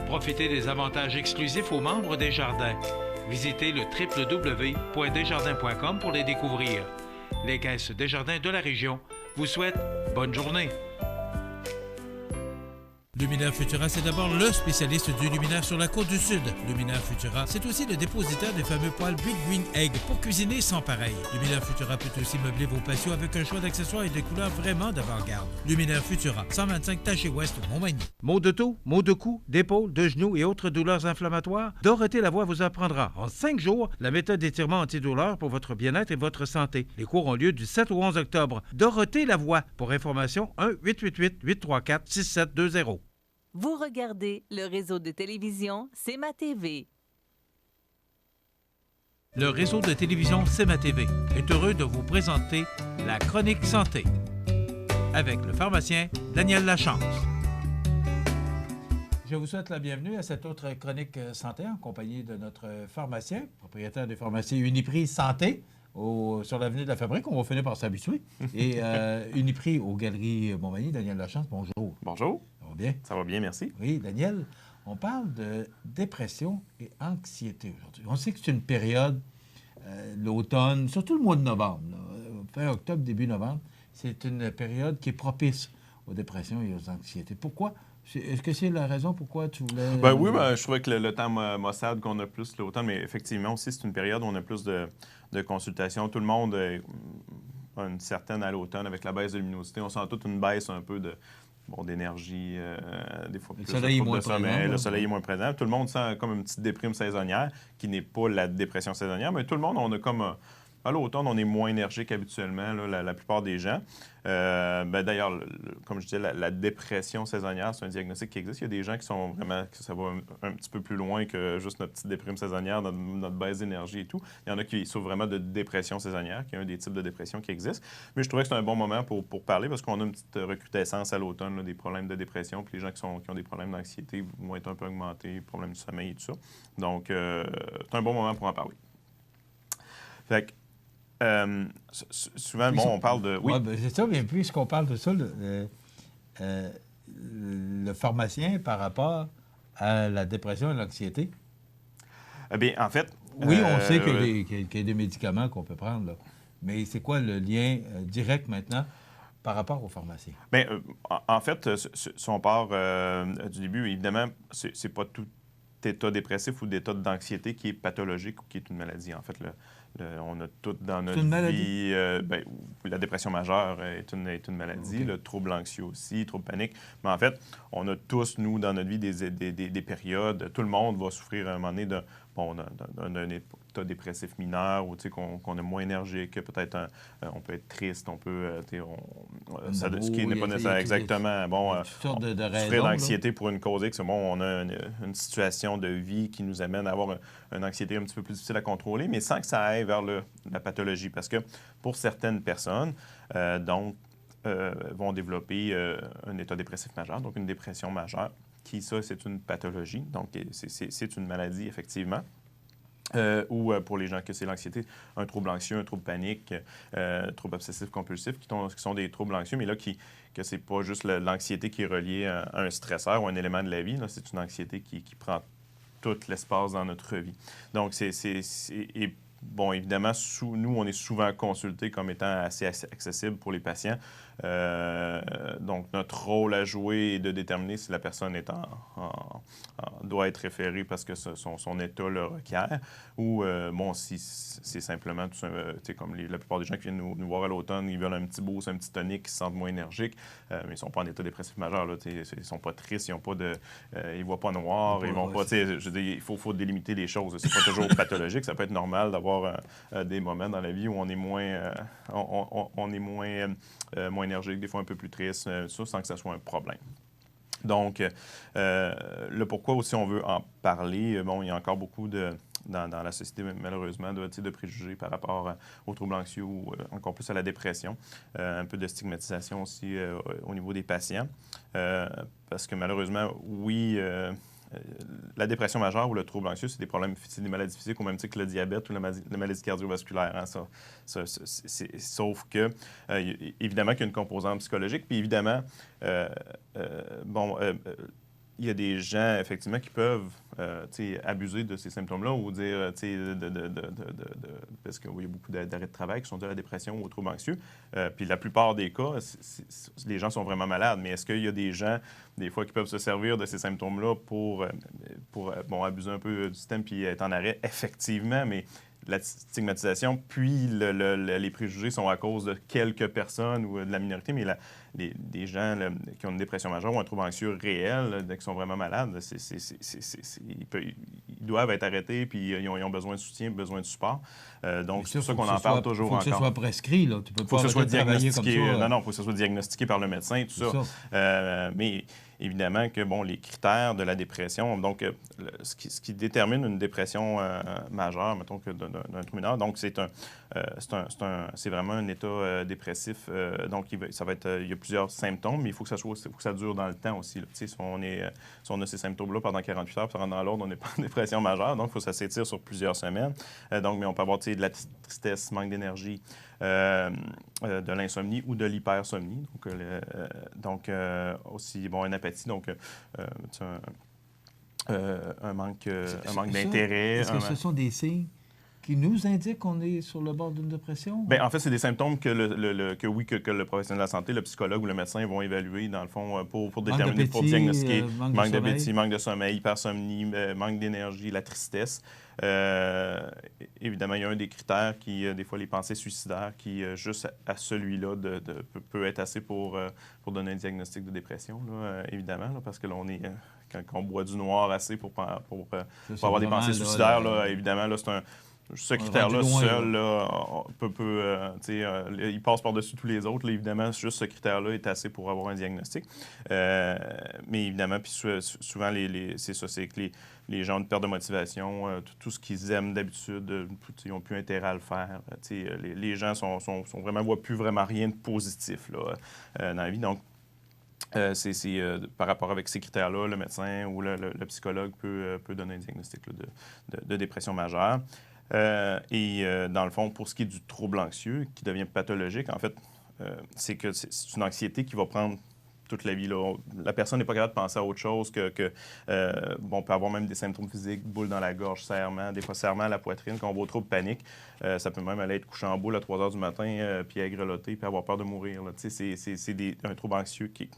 Profitez des avantages exclusifs aux membres des Jardins. Visitez le www.desjardins.com pour les découvrir. Les caisses Desjardins de la région vous souhaitent bonne journée. Luminaire Futura, c'est d'abord le spécialiste du luminaire sur la côte du Sud. Luminaire Futura, c'est aussi le dépositaire des fameux poêles Big Green Egg pour cuisiner sans pareil. Luminaire Futura peut aussi meubler vos patios avec un choix d'accessoires et de couleurs vraiment d'avant-garde. Luminaire Futura, 125 Taché-Ouest, Montmagny. Maux de dos, maux de cou, d'épaule, de genoux et autres douleurs inflammatoires? Dorothée Lavoie vous apprendra en 5 jours la méthode d'étirement antidouleur pour votre bien-être et votre santé. Les cours ont lieu du 7 au 11 octobre. Dorothée Lavoie. Pour information, 1-888-834-6720. Vous regardez le réseau de télévision C'est ma TV. Le réseau de télévision C'est ma TV est heureux de vous présenter la chronique santé avec le pharmacien Daniel Lachance. Je vous souhaite la bienvenue à cette autre chronique santé en compagnie de notre pharmacien, propriétaire des pharmacies Uniprix Santé sur l'avenue de la Fabrique. On va finir par s'habituer. Et Uniprix aux Galeries Montmagny. Daniel Lachance, bonjour. Bonjour. Ça va bien? Ça va bien, merci. Oui, Daniel, on parle de dépression et anxiété aujourd'hui. On sait que c'est une période, l'automne, surtout le mois de novembre, fin octobre, début novembre, c'est une période qui est propice aux dépressions et aux anxiétés. Pourquoi Est-ce que c'est la raison pourquoi tu voulais... Oui, je trouvais que le temps maussade qu'on a plus l'automne, mais effectivement aussi, c'est une période où on a plus de consultations. Tout le monde a une certaine à l'automne avec la baisse de luminosité. On sent toute une baisse un peu d'énergie, des fois plus. Le soleil est moins présent. Tout le monde sent comme une petite déprime saisonnière, qui n'est pas la dépression saisonnière, mais tout le monde, on a comme... À l'automne, on est moins énergique habituellement, là, la plupart des gens. D'ailleurs, comme je disais, la dépression saisonnière, c'est un diagnostic qui existe. Il y a des gens qui sont vraiment, que ça va un petit peu plus loin que juste notre petite déprime saisonnière, notre baisse d'énergie et tout. Il y en a qui souffrent vraiment de dépression saisonnière, qui est un des types de dépression qui existent. Mais je trouvais que c'est un bon moment pour parler parce qu'on a une petite recrudescence à l'automne, là, des problèmes de dépression. Puis les gens qui ont des problèmes d'anxiété vont être un peu augmentés, problèmes du sommeil et tout ça. Donc, c'est un bon moment pour en parler. Fait que, souvent, on parle de... Oui, c'est ça, mais puisqu'on parle de ça, le pharmacien par rapport à la dépression et l'anxiété? Eh bien, en fait... Oui, on sait qu'il y a des médicaments qu'on peut prendre, là. Mais c'est quoi le lien direct maintenant par rapport aux pharmaciens? Bien, en fait, si on part du début, évidemment, c'est pas tout état dépressif ou d'état d'anxiété qui est pathologique ou qui est une maladie. En fait, on a tout dans notre vie... la dépression majeure est une maladie, okay. Le trouble anxieux aussi, trouble panique. Mais en fait, on a tous, nous, dans notre vie, des périodes. Tout le monde va souffrir à un moment donné d'un état dépressif mineur ou qu'on est moins énergique, peut-être on peut être triste, on peut... ce qui n'est pas nécessaire exactement. Souffrir d'anxiété pour une cause X, on a une situation de vie qui nous amène à avoir une anxiété un petit peu plus difficile à contrôler, mais sans que ça aille vers la pathologie. Parce que pour certaines personnes, vont développer un état dépressif majeur, donc une dépression majeure, c'est une pathologie, donc c'est une maladie, effectivement. Ou pour les gens que c'est l'anxiété, un trouble anxieux, un trouble panique, trouble obsessif-compulsif, qui sont des troubles anxieux, mais là, que c'est pas juste l'anxiété qui est reliée à un stresseur ou un élément de la vie, là, c'est une anxiété qui prend tout l'espace dans notre vie. Donc, bon, évidemment, nous, on est souvent consultés comme étant assez accessible pour les patients. Donc, notre rôle à jouer est de déterminer si la personne doit être référée parce que son état le requiert ou, si c'est simplement, comme la plupart des gens qui viennent nous voir à l'automne, ils veulent un petit boost, un petit tonique, ils se sentent moins énergiques, mais ils ne sont pas en état dépressif majeur. Là, ils ne sont pas tristes, ils ne voient pas noir, ils vont pas... Je veux dire, il faut délimiter les choses. C'est pas toujours pathologique. Ça peut être normal d'avoir des moments dans la vie où on est moins énergique, des fois un peu plus triste, ça, sans que ça soit un problème. Donc, le pourquoi aussi on veut en parler, il y a encore beaucoup dans la société, malheureusement, de préjugés par rapport aux troubles anxieux ou encore plus à la dépression. Un peu de stigmatisation aussi au niveau des patients. Parce que malheureusement, oui... la dépression majeure ou le trouble anxieux, c'est des maladies physiques au même titre que le diabète ou la maladie cardiovasculaire. Hein, sauf que, évidemment qu'il y a une composante psychologique, puis évidemment, il y a des gens, effectivement, qui peuvent abuser de ces symptômes-là ou dire, parce qu'il y a beaucoup d'arrêts de travail qui sont dus à la dépression ou au trouble anxieux. Puis la plupart des cas, les gens sont vraiment malades. Mais est-ce qu'il y a des gens, des fois, qui peuvent se servir de ces symptômes-là pour abuser un peu du système puis être en arrêt? Effectivement, mais la stigmatisation, puis les préjugés sont à cause de quelques personnes ou de la minorité, mais des gens qui ont une dépression majeure ou un trouble anxieux réel, qui sont vraiment malades, ils doivent être arrêtés, puis ils ont besoin de soutien, besoin de support. Donc, c'est pour ça qu'on en parle toujours encore. Il faut que ce soit prescrit, là. Tu peux pas travailler comme ça. Non, il faut que ce soit diagnostiqué par le médecin, tout ça. Mais évidemment que, les critères de la dépression, donc, ce qui détermine une dépression majeure, mettons que d'un trouble mineur, donc c'est vraiment un état dépressif. Donc, il y a plusieurs symptômes, mais il faut que ça dure dans le temps aussi. Si on a ces symptômes-là pendant 48 heures, puis ça rentre dans l'ordre, on n'est pas en dépression majeure, donc il faut que ça s'étire sur plusieurs semaines. Mais on peut avoir de la tristesse, manque d'énergie, de l'insomnie ou de l'hypersomnie. Donc, aussi, une apathie, donc un manque d'intérêt. Est-ce que ce sont des signes qui nous indiquent qu'on est sur le bord d'une dépression? Bien, en fait, c'est des symptômes que le professionnel de la santé, le psychologue ou le médecin vont évaluer, dans le fond, pour déterminer, pour diagnostiquer manque d'appétit, manque de sommeil, hypersomnie, manque d'énergie, la tristesse. Évidemment, il y a un des critères qui, des fois, les pensées suicidaires, qui, juste à celui-là, peut être assez pour donner un diagnostic de dépression, là, évidemment, là, parce que là, on est... quand on boit du noir assez pour avoir des pensées suicidaires, là, évidemment, là, c'est un... Ce critère-là, seul, là, il passe par-dessus tous les autres. Là, évidemment, juste ce critère-là est assez pour avoir un diagnostic. Mais évidemment, puis souvent, c'est ça, c'est que les gens ont une perte de motivation. Tout ce qu'ils aiment d'habitude, ils n'ont plus intérêt à le faire. Les gens voient plus vraiment rien de positif là, dans la vie. Donc, par rapport avec ces critères-là, le médecin ou le psychologue peut donner un diagnostic là, de dépression majeure. Dans le fond, pour ce qui est du trouble anxieux, qui devient pathologique, en fait, c'est que c'est une anxiété qui va prendre toute la vie. Là. La personne n'est pas capable de penser à autre chose on peut avoir même des symptômes physiques, boule dans la gorge, serrement, des fois serrement à la poitrine, quand on va au trouble panique. Ça peut même aller être couché en boule à 3 heures du matin, puis à grelotter, puis avoir peur de mourir. Là. C'est un trouble anxieux qui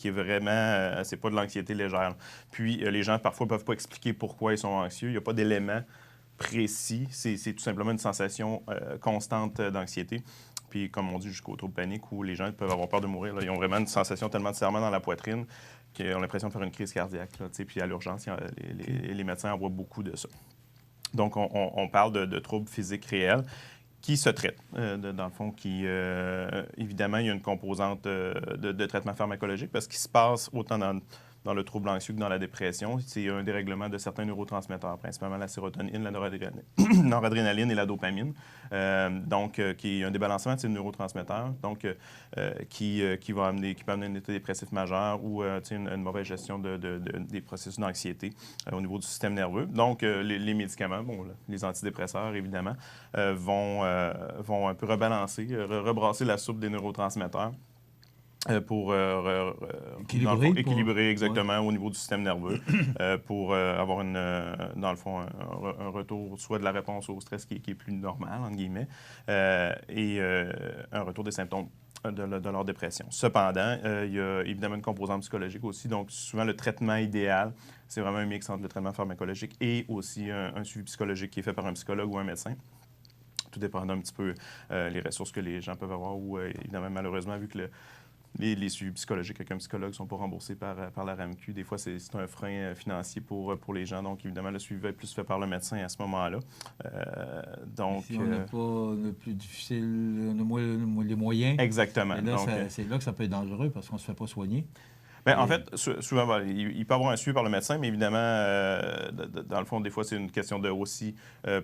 est vraiment... c'est pas de l'anxiété légère. Puis les gens, parfois, ne peuvent pas expliquer pourquoi ils sont anxieux. Il n'y a pas d'éléments précis. C'est tout simplement une sensation constante d'anxiété. Puis, comme on dit, jusqu'au trouble panique, où les gens peuvent avoir peur de mourir. Là. Ils ont vraiment une sensation tellement de serrement dans la poitrine qu'ils ont l'impression de faire une crise cardiaque. Là, puis, à l'urgence, les médecins en voient beaucoup de ça. Donc, on parle de troubles physiques réels qui se traitent, dans le fond, évidemment, il y a une composante de traitement pharmacologique parce qu'il se passe autant dans le trouble anxieux que dans la dépression. C'est un dérèglement de certains neurotransmetteurs, principalement la sérotonine, la noradrénaline et la dopamine, qui est un débalancement de ces neurotransmetteurs, qui peut amener un état dépressif majeur ou une mauvaise gestion des processus d'anxiété au niveau du système nerveux. Donc, les médicaments, les antidépresseurs, évidemment, vont un peu rebrasser la soupe des neurotransmetteurs. Pour équilibrer exactement au niveau du système nerveux, pour avoir, dans le fond, un retour soit de la réponse au stress qui est plus normal, entre guillemets, et un retour des symptômes de leur dépression. Cependant, il y a évidemment une composante psychologique aussi, donc souvent le traitement idéal, c'est vraiment un mix entre le traitement pharmacologique et aussi un suivi psychologique qui est fait par un psychologue ou un médecin. Tout dépendant un petit peu les ressources que les gens peuvent avoir ou, évidemment, malheureusement, vu que les suivis psychologiques avec un psychologue ne sont pas remboursés par la RAMQ. Des fois, c'est un frein financier pour les gens. Donc, évidemment, le suivi va être plus fait par le médecin à ce moment-là. Si on n'a pas le plus difficile, on a moins les moyens. Exactement. C'est là que ça peut être dangereux parce qu'on ne se fait pas soigner. Bien, en fait, souvent, il peut y avoir un suivi par le médecin, mais évidemment, dans le fond, des fois, c'est une question de aussi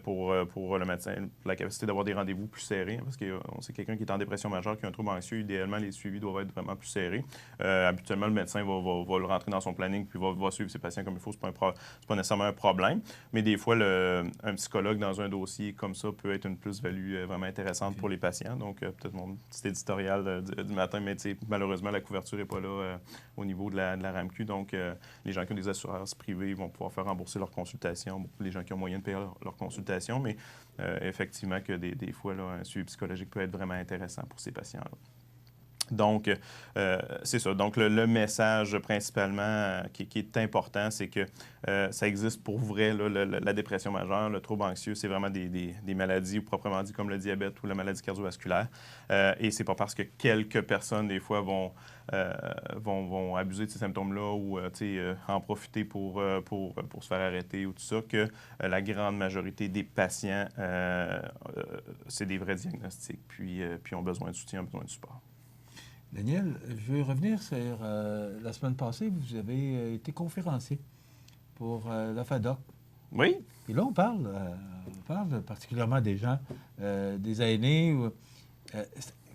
pour le médecin, la capacité d'avoir des rendez-vous plus serrés, parce qu'on sait quelqu'un qui est en dépression majeure, qui a un trouble anxieux, idéalement, les suivis doivent être vraiment plus serrés. Habituellement, le médecin va le rentrer dans son planning, puis va suivre ses patients comme il faut. C'est pas nécessairement un problème, mais des fois, un psychologue dans un dossier comme ça peut être une plus-value vraiment intéressante pour les patients. Donc, peut-être mon petit éditorial du matin, mais malheureusement, la couverture n'est pas là au niveau de la RAMQ. Donc, les gens qui ont des assurances privées vont pouvoir faire rembourser leur consultation. Les gens qui ont moyen de payer leur consultation, mais effectivement que des fois, là, un suivi psychologique peut être vraiment intéressant pour ces patients-là. Donc, c'est ça. Donc, le message principalement qui est important, c'est que ça existe pour vrai, là, la dépression majeure, le trouble anxieux, c'est vraiment des maladies, ou proprement dit comme le diabète ou la maladie cardiovasculaire. Et c'est pas parce que quelques personnes, des fois, vont abuser de ces symptômes-là ou en profiter pour se faire arrêter ou tout ça, que la grande majorité des patients, c'est des vrais diagnostics, puis ont besoin de soutien, ont besoin de support. Daniel, je veux revenir sur la semaine passée, vous avez été conférencier pour la FADOC. Oui. Et là, on parle particulièrement des gens, des aînés.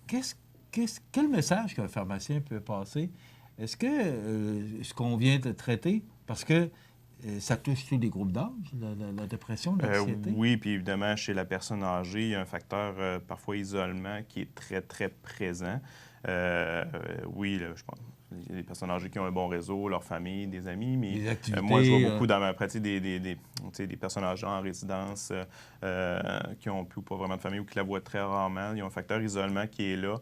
Quel message qu'un pharmacien peut passer? Est-ce que ce qu'on vient de traiter, parce que ça touche tous les groupes d'âge, la dépression, l'anxiété? Oui, puis évidemment, chez la personne âgée, il y a un facteur parfois isolement qui est très, très présent. Oui, là, je pense. les personnes âgées qui ont un bon réseau, leur famille, des amis, mais des activités, moi, je vois beaucoup dans ma pratique des personnes âgées en résidence qui ont plus ou pas vraiment de famille ou qui la voient très rarement. Il y a un facteur isolement qui est là.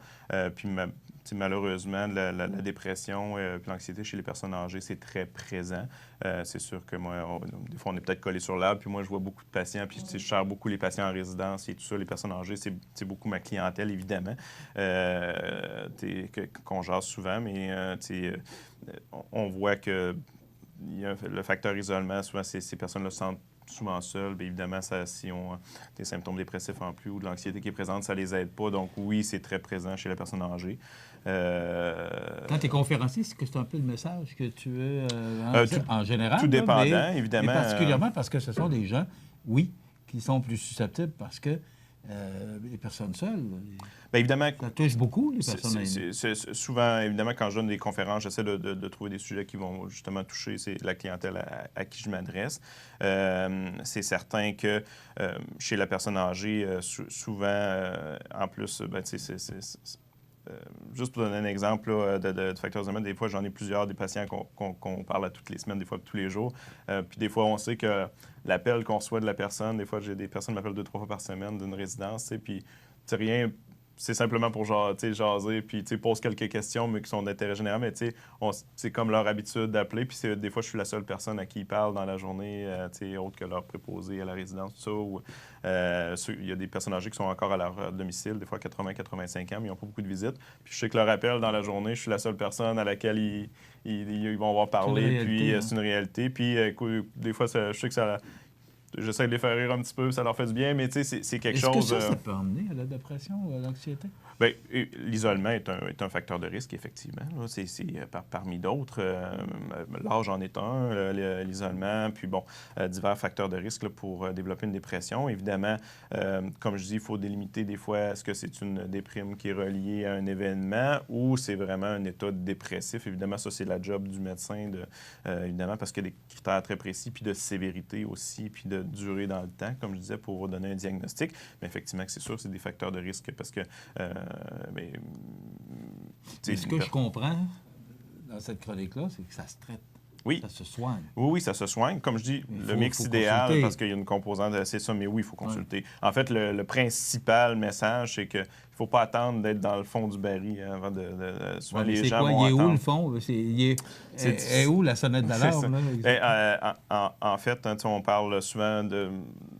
Puis malheureusement, la dépression puis l'anxiété chez les personnes âgées, c'est très présent. C'est sûr que moi, des fois, on est peut-être collé sur l'arbre, puis moi, je vois beaucoup de patients, puis je gère beaucoup les patients en résidence et tout ça. Les personnes âgées, c'est beaucoup ma clientèle, évidemment, qu'on gère souvent, mais on voit que le facteur isolement, souvent, ces personnes-là se sentent souvent seules. Bien évidemment, si on des symptômes dépressifs en plus ou de l'anxiété qui est présente, ça les aide pas. Donc oui, c'est très présent chez la personne âgée. Quand tu es conférencier, est-ce que c'est un peu le message que tu veux en général? Tout dépendant, évidemment. Mais particulièrement parce que ce sont des gens, oui, qui sont plus susceptibles parce que les personnes seules, bien évidemment, ça touche beaucoup les personnes aînées. Souvent, évidemment, quand je donne des conférences, j'essaie de trouver des sujets qui vont justement toucher la clientèle à qui je m'adresse. C'est certain que chez la personne âgée, souvent, en plus, juste pour donner un exemple là, de facteurs isolement, des fois, j'en ai plusieurs, des patients qu'on parle à toutes les semaines, des fois tous les jours. Puis des fois, on sait que l'appel qu'on reçoit de la personne, des fois, j'ai des personnes qui m'appellent 2-3 fois par semaine d'une résidence, puis c'est rien... C'est simplement pour jaser, puis pose quelques questions, mais qui sont d'intérêt général. Mais c'est comme leur habitude d'appeler. Puis des fois, je suis la seule personne à qui ils parlent dans la journée, autre que leur préposé à la résidence, tout ça. Il y a des personnes âgées qui sont encore à leur domicile, des fois 80-85 ans, mais ils n'ont pas beaucoup de visites. Puis je sais que leur appel dans la journée, je suis la seule personne à laquelle ils vont avoir parlé. Puis c'est une réalité. Puis des fois, je sais que ça... J'essaie de les faire rire un petit peu, ça leur fait du bien, mais c'est quelque chose... Est-ce que ça peut emmener à la dépression ou à l'anxiété? Bien, l'isolement est un facteur de risque, effectivement. C'est parmi d'autres. L'âge en est un, l'isolement, puis bon, divers facteurs de risque là, pour développer une dépression. Évidemment, comme je dis, il faut délimiter des fois, est-ce que c'est une déprime qui est reliée à un événement ou c'est vraiment un état dépressif. Évidemment, ça, c'est la job du médecin, évidemment, parce qu'il y a des critères très précis, puis de sévérité aussi, puis de durée dans le temps, comme je disais, pour donner un diagnostic. Mais effectivement, c'est sûr, c'est des facteurs de risque parce que... ce que je comprends dans cette chronique-là, c'est que ça se traite. Oui. Ça se soigne. Oui, ça se soigne. Comme je dis, le mix idéal, consulter. Parce qu'il y a une composante, c'est ça, mais oui, il faut consulter. Ouais. En fait, le principal message, c'est qu'il ne faut pas attendre d'être dans le fond du baril avant de souvent, les gens vont attendre. Il est où le fond? C'est où la sonnette d'alarme? En fait, on parle souvent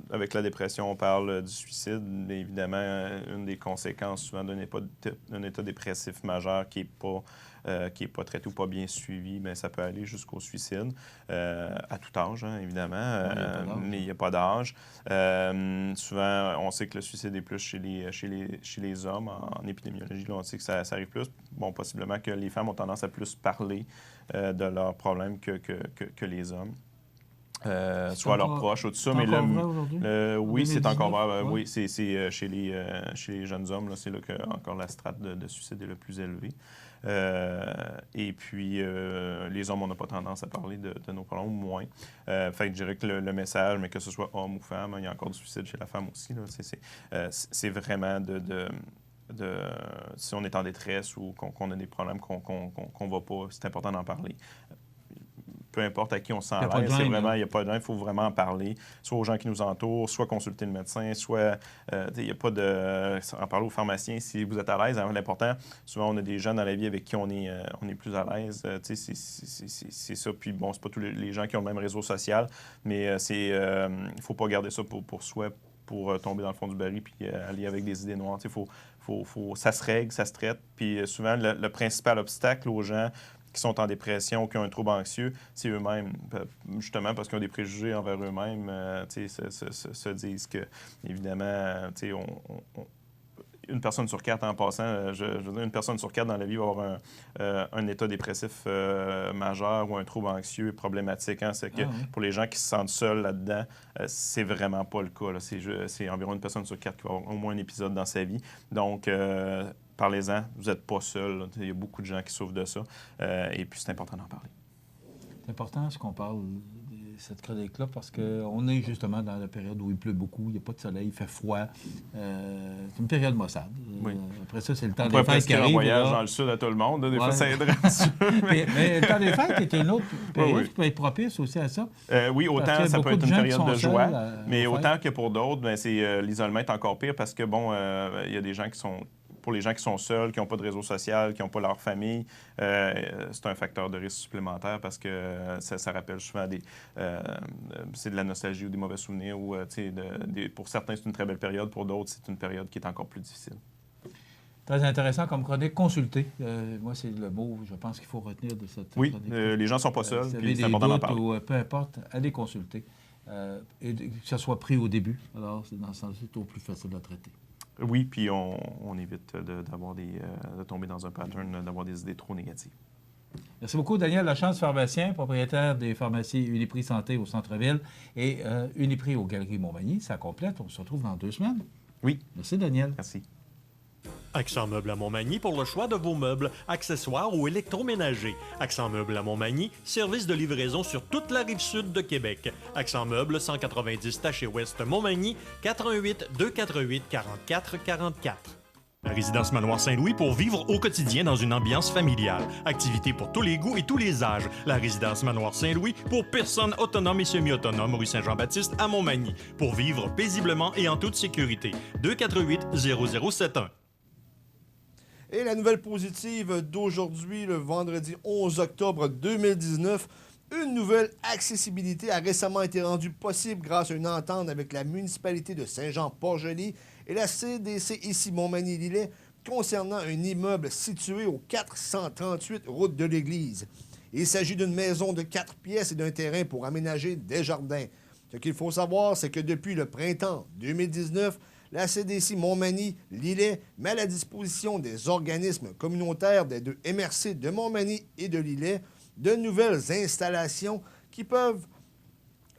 avec la dépression, on parle du suicide. Mais évidemment, une des conséquences souvent d'un état dépressif majeur qui n'est pas traité ou pas bien suivi, bien, ça peut aller jusqu'au suicide, à tout âge, hein, évidemment, mais il n'y a pas d'âge. Souvent, on sait que le suicide est plus chez les hommes. En épidémiologie, là, on sait que ça arrive plus. Bon, possiblement que les femmes ont tendance à plus parler de leurs problèmes que les hommes. Soit leurs proches ou tout ça. Mais oui, c'est encore vrai. Oui, c'est chez les jeunes hommes, c'est là que encore la strate de suicide est le plus élevée. Et puis, les hommes, on n'a pas tendance à parler de nos problèmes, ou moins. Fait que je dirais que le message, mais que ce soit homme ou femme, il y a encore du suicide chez la femme aussi. Là, c'est vraiment si on est en détresse ou qu'on a des problèmes qu'on ne va pas, c'est important d'en parler. Peu importe à qui on s'en va, c'est vraiment, il n'y a pas de gêne, il faut vraiment en parler, soit aux gens qui nous entourent, soit consulter le médecin, soit, il n'y a pas de... En parler au pharmacien si vous êtes à l'aise. Hein, l'important, souvent, on a des gens dans la vie avec qui on est plus à l'aise, c'est ça. Puis bon, c'est pas tous les gens qui ont le même réseau social, mais il ne faut pas garder ça pour soi, pour tomber dans le fond du baril puis aller avec des idées noires. Ça se règle, ça se traite. Puis souvent, le principal obstacle aux gens qui sont en dépression ou qui ont un trouble anxieux, c'est eux-mêmes. Justement, parce qu'ils ont des préjugés envers eux-mêmes, se disent que, évidemment, une personne sur 4 en passant, je veux dire, une personne sur 4 dans la vie va avoir un état dépressif majeur ou un trouble anxieux problématique. Hein? C'est que pour les gens qui se sentent seuls là-dedans, c'est vraiment pas le cas. Là. C'est environ une personne sur 4 qui va avoir au moins un épisode dans sa vie. Donc, parlez-en, vous n'êtes pas seul. Là. Il y a beaucoup de gens qui souffrent de ça. Et puis, c'est important d'en parler. C'est important ce qu'on parle cette chronique-là parce qu'on est justement dans la période où il pleut beaucoup, il n'y a pas de soleil, il fait froid. C'est une période maussade. Oui. Après ça, c'est le temps des fêtes qui arrive. Un voyage dans le sud à tout le monde, des fois, ça aiderait. mais le temps des fêtes est une autre période qui peut être propice aussi à ça. Oui, autant ça peut être une période de joie, mais autant que pour d'autres, l'isolement est encore pire parce que, il y a des gens qui sont... Pour les gens qui sont seuls, qui n'ont pas de réseau social, qui n'ont pas leur famille, c'est un facteur de risque supplémentaire parce que ça rappelle souvent c'est de la nostalgie ou des mauvais souvenirs. Ou, pour certains, c'est une très belle période. Pour d'autres, c'est une période qui est encore plus difficile. Très intéressant comme chronique. Consulter. Moi, c'est le mot, je pense qu'il faut retenir de cette chronique. Les gens ne sont pas seuls, puis c'est important d'en parler. Ou, peu importe, allez consulter. Et que ça soit pris au début. Alors, dans ce sens, c'est au plus facile à traiter. Oui, puis on évite de tomber dans un pattern, d'avoir des idées trop négatives. Merci beaucoup, Daniel Lachance, pharmacien, propriétaire des pharmacies Uniprix Santé au centre-ville et Uniprix aux Galeries Montmagny. Ça complète. On se retrouve dans 2 semaines. Oui. Merci, Daniel. Merci. Accent Meubles à Montmagny pour le choix de vos meubles, accessoires ou électroménagers. Accent Meubles à Montmagny, service de livraison sur toute la rive sud de Québec. Accent Meubles, 190 Taché-Ouest Montmagny, 418 248 44 44. La résidence Manoir Saint-Louis pour vivre au quotidien dans une ambiance familiale. Activités pour tous les goûts et tous les âges. La résidence Manoir Saint-Louis pour personnes autonomes et semi-autonomes, rue Saint-Jean-Baptiste à Montmagny. Pour vivre paisiblement et en toute sécurité. 248 0071. Et la nouvelle positive d'aujourd'hui, le vendredi 11 octobre 2019, une nouvelle accessibilité a récemment été rendue possible grâce à une entente avec la municipalité de Saint-Jean-Port-Joli et la CDC ici Montmagny-Lillet concernant un immeuble situé au 438 route de l'Église. Il s'agit d'une maison de 4 pièces et d'un terrain pour aménager des jardins. Ce qu'il faut savoir, c'est que depuis le printemps 2019, la CDC Montmagny-Lillet met à la disposition des organismes communautaires des 2 MRC de Montmagny et de Lillet de nouvelles installations qui peuvent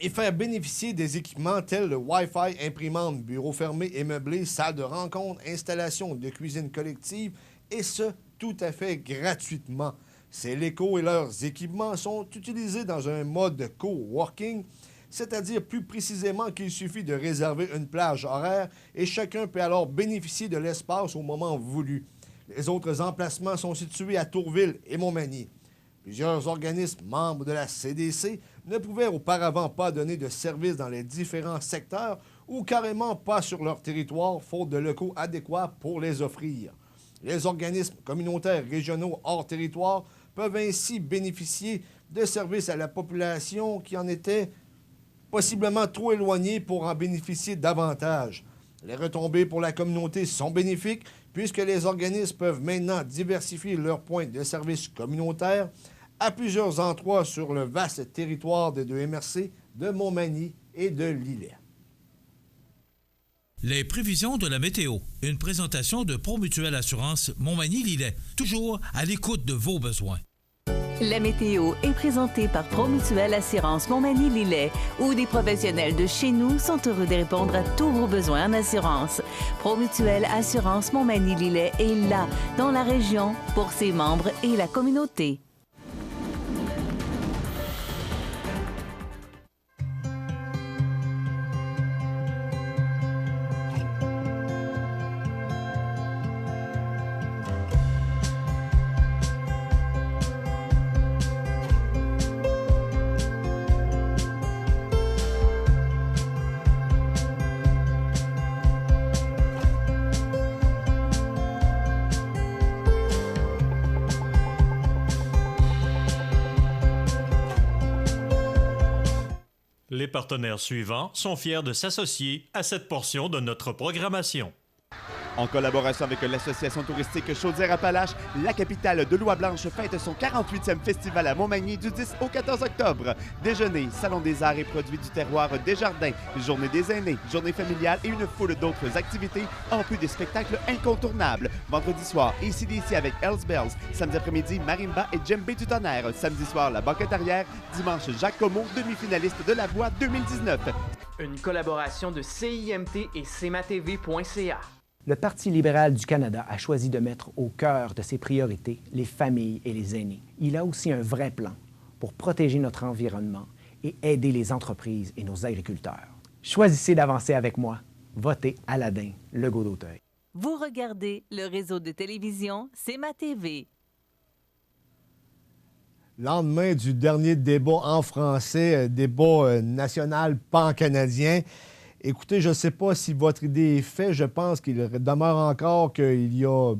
y faire bénéficier des équipements tels le Wi-Fi, imprimante, bureau fermé et meublé, salle de rencontre, installation de cuisine collective, et ce, tout à fait gratuitement. Ces locaux et leurs équipements sont utilisés dans un mode de coworking, c'est-à-dire plus précisément qu'il suffit de réserver une plage horaire et chacun peut alors bénéficier de l'espace au moment voulu. Les autres emplacements sont situés à Tourville et Montmagny. Plusieurs organismes membres de la CDC ne pouvaient auparavant pas donner de services dans les différents secteurs ou carrément pas sur leur territoire, faute de locaux adéquats pour les offrir. Les organismes communautaires régionaux hors territoire peuvent ainsi bénéficier de services à la population qui en était possiblement trop éloignés pour en bénéficier davantage. Les retombées pour la communauté sont bénéfiques puisque les organismes peuvent maintenant diversifier leurs points de service communautaires à plusieurs endroits sur le vaste territoire des 2 MRC de Montmagny et de Lillet. Les prévisions de la météo. Une présentation de Promutuelle Assurance Montmagny-Lillet. Toujours à l'écoute de vos besoins. La météo est présentée par Promutuelle Assurance Montmagny-Lillet, où des professionnels de chez nous sont heureux de répondre à tous vos besoins en assurance. Promutuelle Assurance Montmagny-Lillet est là, dans la région, pour ses membres et la communauté. Les partenaires suivants sont fiers de s'associer à cette portion de notre programmation. En collaboration avec l'Association touristique Chaudière-Appalaches, la capitale de l'Oie-Blanche fête son 48e festival à Montmagny du 10 au 14 octobre. Déjeuner, salon des arts et produits du terroir Desjardins, journée des aînés, journée familiale et une foule d'autres activités, en plus des spectacles incontournables. Vendredi soir, AC/DC avec Hells Bells. Samedi après-midi, Marimba et Djembé du Tonnerre. Samedi soir, la banquette arrière. Dimanche, Jacques Comeau, demi-finaliste de La Voix 2019. Une collaboration de CIMT et CMATV.ca. Le Parti libéral du Canada a choisi de mettre au cœur de ses priorités les familles et les aînés. Il a aussi un vrai plan pour protéger notre environnement et aider les entreprises et nos agriculteurs. Choisissez d'avancer avec moi. Votez Aladin Legault-D'Auteuil. Vous regardez le réseau de télévision C'est ma TV. Lendemain du dernier débat en français, débat national pan-canadien. Écoutez, je ne sais pas si votre idée est faite. Je pense qu'il demeure encore qu'il y a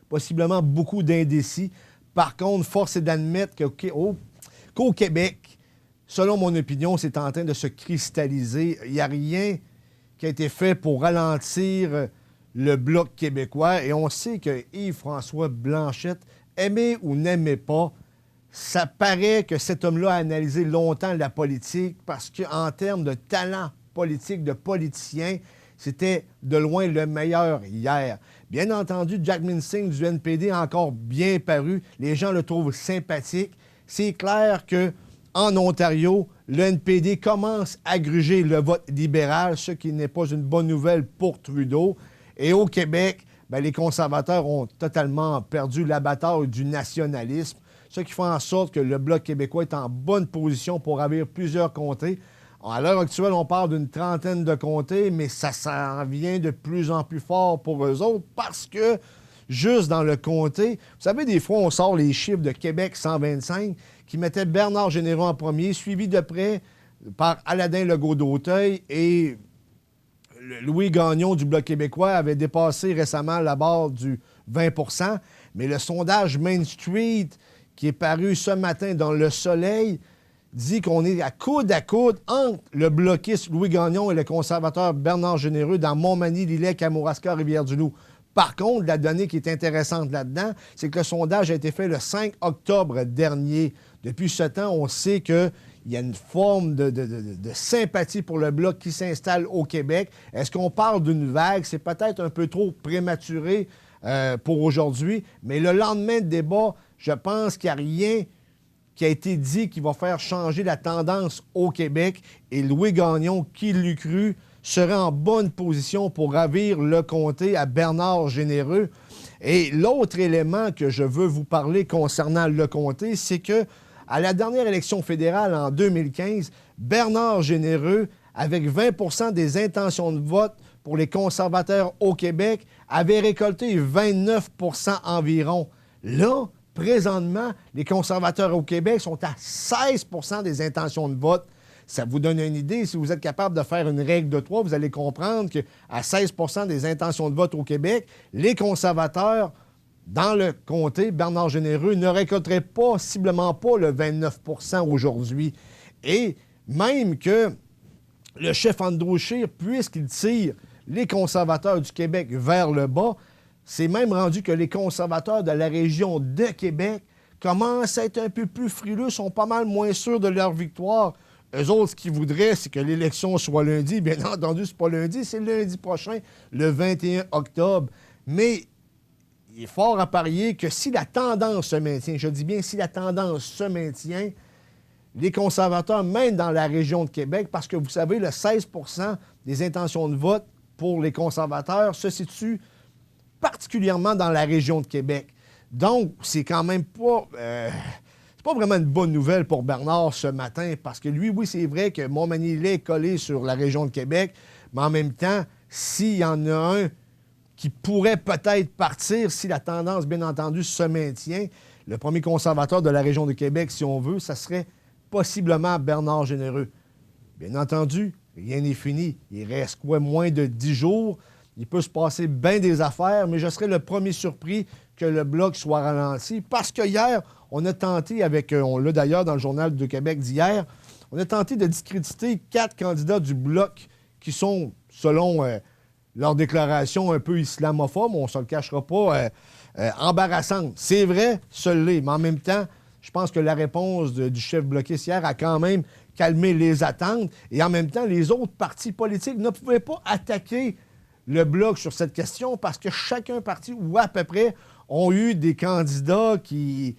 possiblement beaucoup d'indécis. Par contre, force est d'admettre qu'au Québec, selon mon opinion, c'est en train de se cristalliser. Il n'y a rien qui a été fait pour ralentir le Bloc québécois. Et on sait que Yves-François Blanchet, aimé ou n'aimait pas, ça paraît que cet homme-là a analysé longtemps la politique parce qu'en termes de talent politique, de politicien, c'était de loin le meilleur hier. Bien entendu, Jack Mincing du NPD a encore bien paru. Les gens le trouvent sympathique. C'est clair qu'en Ontario, le NPD commence à gruger le vote libéral, ce qui n'est pas une bonne nouvelle pour Trudeau. Et au Québec, bien, les conservateurs ont totalement perdu la bataille du nationalisme, ce qui fait en sorte que le Bloc québécois est en bonne position pour ravir plusieurs comtés. À l'heure actuelle, on parle d'une trentaine de comtés, mais ça s'en vient de plus en plus fort pour eux autres parce que, juste dans le comté, vous savez, des fois, on sort les chiffres de Québec 125 qui mettaient Bernard Généreux en premier, suivi de près par Aladin Legault-D'Auteuil et Louis Gagnon du Bloc québécois avait dépassé récemment la barre du 20 %. Mais le sondage Main Street qui est paru ce matin dans Le Soleil, dit qu'on est à coude entre le bloquiste Louis Gagnon et le conservateur Bernard Généreux dans Montmagny, Lillet, Kamouraska, Rivière-du-Loup. Par contre, la donnée qui est intéressante là-dedans, c'est que le sondage a été fait le 5 octobre dernier. Depuis ce temps, on sait qu'il y a une forme de sympathie pour le Bloc qui s'installe au Québec. Est-ce qu'on parle d'une vague? C'est peut-être un peu trop prématuré pour aujourd'hui, mais le lendemain de débat, je pense qu'il n'y a rien qui a été dit qui va faire changer la tendance au Québec. Et Louis Gagnon, qui l'eût cru, serait en bonne position pour ravir le comté à Bernard Généreux. Et l'autre élément que je veux vous parler concernant le comté, c'est que à la dernière élection fédérale en 2015, Bernard Généreux, avec 20 % des intentions de vote pour les conservateurs au Québec, avait récolté 29 % environ. Là, présentement, les conservateurs au Québec sont à 16 % des intentions de vote. Ça vous donne une idée. Si vous êtes capable de faire une règle de 3, vous allez comprendre qu'à 16 % des intentions de vote au Québec, les conservateurs, dans le comté, Bernard Généreux, ne récolteraient possiblement pas le 29 % aujourd'hui. Et même que le chef Andrew Scheer, puisqu'il tire les conservateurs du Québec vers le bas, c'est même rendu que les conservateurs de la région de Québec commencent à être un peu plus frileux, sont pas mal moins sûrs de leur victoire. Eux autres, ce qu'ils voudraient, c'est que l'élection soit lundi. Bien entendu, c'est pas lundi, c'est lundi prochain, le 21 octobre. Mais il est fort à parier que si la tendance se maintient, je dis bien si la tendance se maintient, les conservateurs, même dans la région de Québec, parce que vous savez, le 16 % des intentions de vote pour les conservateurs se situe particulièrement dans la région de Québec. Donc, c'est quand même pas... c'est pas vraiment une bonne nouvelle pour Bernard ce matin, parce que lui, oui, c'est vrai que Montmagny-Lillet est collé sur la région de Québec, mais en même temps, s'il y en a un qui pourrait peut-être partir, si la tendance, bien entendu, se maintient, le premier conservateur de la région de Québec, si on veut, ça serait possiblement Bernard Généreux. Bien entendu, rien n'est fini. Il reste quoi, moins de 10 jours. Il peut se passer bien des affaires, mais je serais le premier surpris que le Bloc soit ralenti. Parce que hier, on a tenté on l'a d'ailleurs dans le Journal de Québec d'hier, on a tenté de discréditer 4 candidats du Bloc qui sont, selon leur déclaration, un peu islamophobes, on ne se le cachera pas, embarrassantes. C'est vrai, ce l'est, mais en même temps, je pense que la réponse du chef bloquiste hier a quand même calmé les attentes. Et en même temps, les autres partis politiques ne pouvaient pas attaquer le Bloc sur cette question parce que chacun parti, ou à peu près, ont eu des candidats qui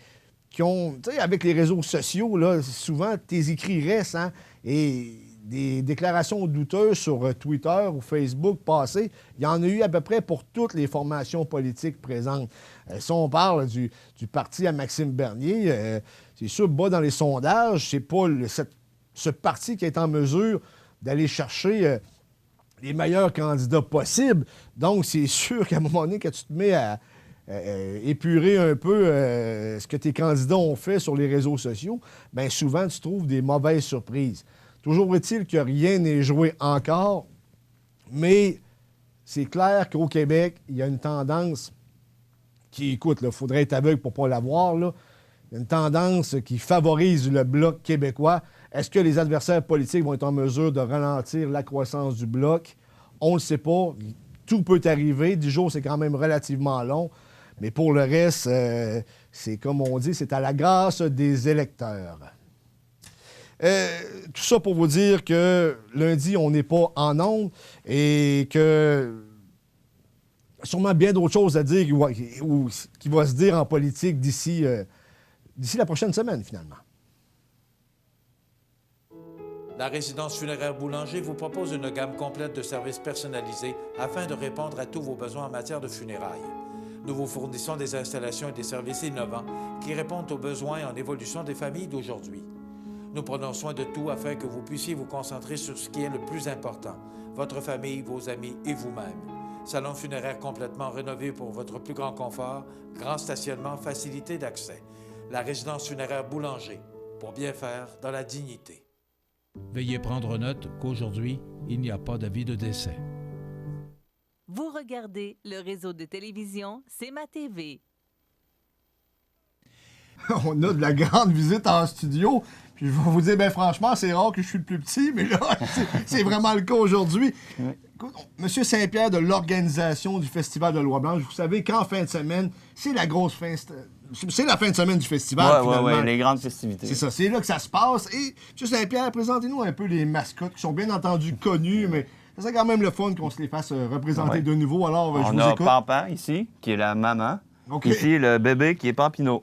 ont, tu sais, avec les réseaux sociaux, là, souvent, tes écrits restent, hein, et des déclarations douteuses sur Twitter ou Facebook passées, il y en a eu à peu près pour toutes les formations politiques présentes. Si on parle du parti à Maxime Bernier, c'est sûr, bas dans les sondages, c'est pas ce parti qui est en mesure d'aller chercher les meilleurs candidats possibles. Donc, c'est sûr qu'à un moment donné, quand tu te mets à épurer un peu ce que tes candidats ont fait sur les réseaux sociaux, bien souvent, tu trouves des mauvaises surprises. Toujours est-il que rien n'est joué encore, mais c'est clair qu'au Québec, il y a une tendance qui, écoute, il faudrait être aveugle pour ne pas la voir, là. Il y a une tendance qui favorise le Bloc québécois. Est-ce que les adversaires politiques vont être en mesure de ralentir la croissance du Bloc? On ne le sait pas. Tout peut arriver. 10 jours, c'est quand même relativement long. Mais pour le reste, c'est comme on dit, c'est à la grâce des électeurs. Tout ça pour vous dire que lundi, on n'est pas en ondes et que sûrement bien d'autres choses à dire ou qui va se dire en politique d'ici la prochaine semaine, finalement. La résidence funéraire Boulanger vous propose une gamme complète de services personnalisés afin de répondre à tous vos besoins en matière de funérailles. Nous vous fournissons des installations et des services innovants qui répondent aux besoins en évolution des familles d'aujourd'hui. Nous prenons soin de tout afin que vous puissiez vous concentrer sur ce qui est le plus important, votre famille, vos amis et vous-même. Salon funéraire complètement rénové pour votre plus grand confort, grand stationnement, facilité d'accès. La résidence funéraire Boulanger, pour bien faire dans la dignité. Veuillez prendre note qu'aujourd'hui, il n'y a pas d'avis de décès. Vous regardez le réseau de télévision C'est ma TV. On a de la grande visite en studio. Puis je vais vous dire, bien franchement, c'est rare que je suis le plus petit, mais là, c'est vraiment le cas aujourd'hui. Écoute, Monsieur Saint-Pierre de l'organisation du Festival de Loi-Blanche, vous savez qu'en fin de semaine, c'est la grosse fin... C'est la fin de semaine du festival, finalement. Oui, les grandes festivités. C'est ça, c'est là que ça se passe. Et, M. Saint-Pierre, présentez-nous un peu les mascottes qui sont bien entendu connues, mais c'est quand même le fun qu'on se les fasse représenter de nouveau. Alors, je vous écoute. On a Pampan, ici, qui est la maman. Okay. Ici, le bébé, qui est Pampino.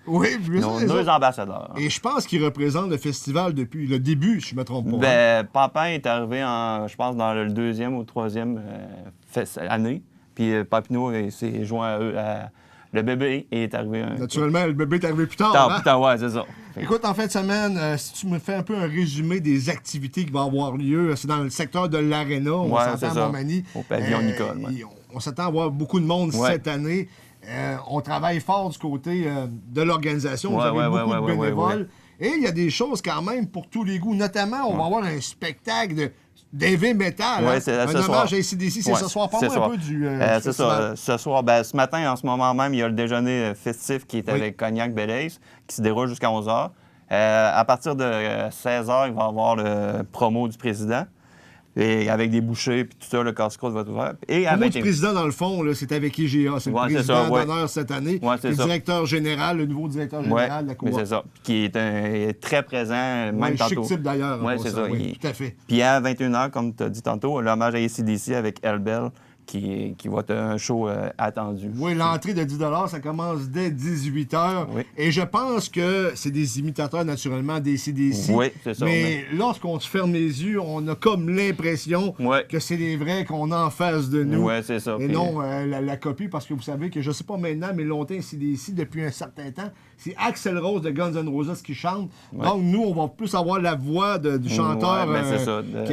Oui, nos deux ambassadeurs. Et je pense qu'ils représentent le festival depuis le début, si je ne me trompe pas. Ben, Pampan est arrivé, je pense, dans le 2e ou 3e année. Puis Pampino s'est joint à eux. Le bébé est arrivé... Naturellement, le bébé est arrivé plus tard. Plus tard, ouais, c'est ça. Écoute, en fin de semaine, si tu me fais un peu un résumé des activités qui vont avoir lieu, c'est dans le secteur de l'Arena, on s'entend à Montmagny. Au pavillon Nicole. On s'attend à voir beaucoup de monde cette année. On travaille fort du côté de l'organisation. Vous avez beaucoup de bénévoles. Et il y a des choses quand même pour tous les goûts. Notamment, on va avoir un spectacle d'heavy metal. Oui, c'est un hommage à AC/DC. C'est ce soir. Parle-moi un peu du c'est ça. Ce soir, ce matin, en ce moment même, il y a le déjeuner festif qui est avec Cognac Belaise, qui se déroule jusqu'à 11h. À partir de 16h, il va y avoir le promo du président. Et avec des bouchées, puis tout ça, le casse-croûte va être ouvert. Et avec le président, dans le fond, c'est avec IGA. C'est le président d'honneur cette année. Le directeur général, le nouveau directeur général de la Cour. C'est ça. Qui est très présent, même tantôt. Chic type d'ailleurs. Oui, c'est ça. Tout à fait. Puis à 21h, comme tu as dit tantôt, l'hommage à AC/DC avec Elbel, qui va être un show attendu. Oui, l'entrée de 10 $, ça commence dès 18h. Oui. Et je pense que c'est des imitateurs, naturellement, des AC/DC. Oui, c'est ça. Mais lorsqu'on se ferme les yeux, on a comme l'impression que c'est les vrais qu'on a en face de nous. Oui, c'est ça. Et non la copie, parce que vous savez que, je ne sais pas maintenant, mais longtemps, AC/DC, depuis un certain temps, c'est Axl Rose de Guns N' Roses qui chante. Ouais. Donc, nous, on va plus avoir la voix du chanteur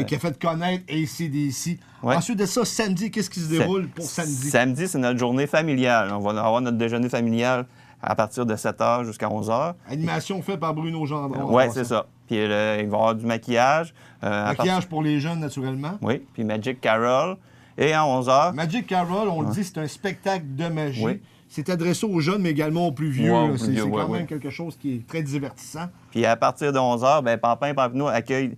qui a fait connaître AC/DC. Ouais. Ensuite de ça, samedi, qu'est-ce qui se déroule pour samedi? Samedi, c'est notre journée familiale. On va avoir notre déjeuner familial à partir de 7h jusqu'à 11h. Animation faite par Bruno Gendron. Oui, c'est ça. Puis il va y avoir du maquillage. Maquillage pour les jeunes, naturellement. Oui, puis Magic Carol. Et à 11h... Magic Carol, on le dit, c'est un spectacle de magie. Oui. C'est adressé aux jeunes, mais également aux plus vieux. Ouais, c'est quand même quelque chose qui est très divertissant. Puis à partir de 11h, Pampan et Pampino accueillent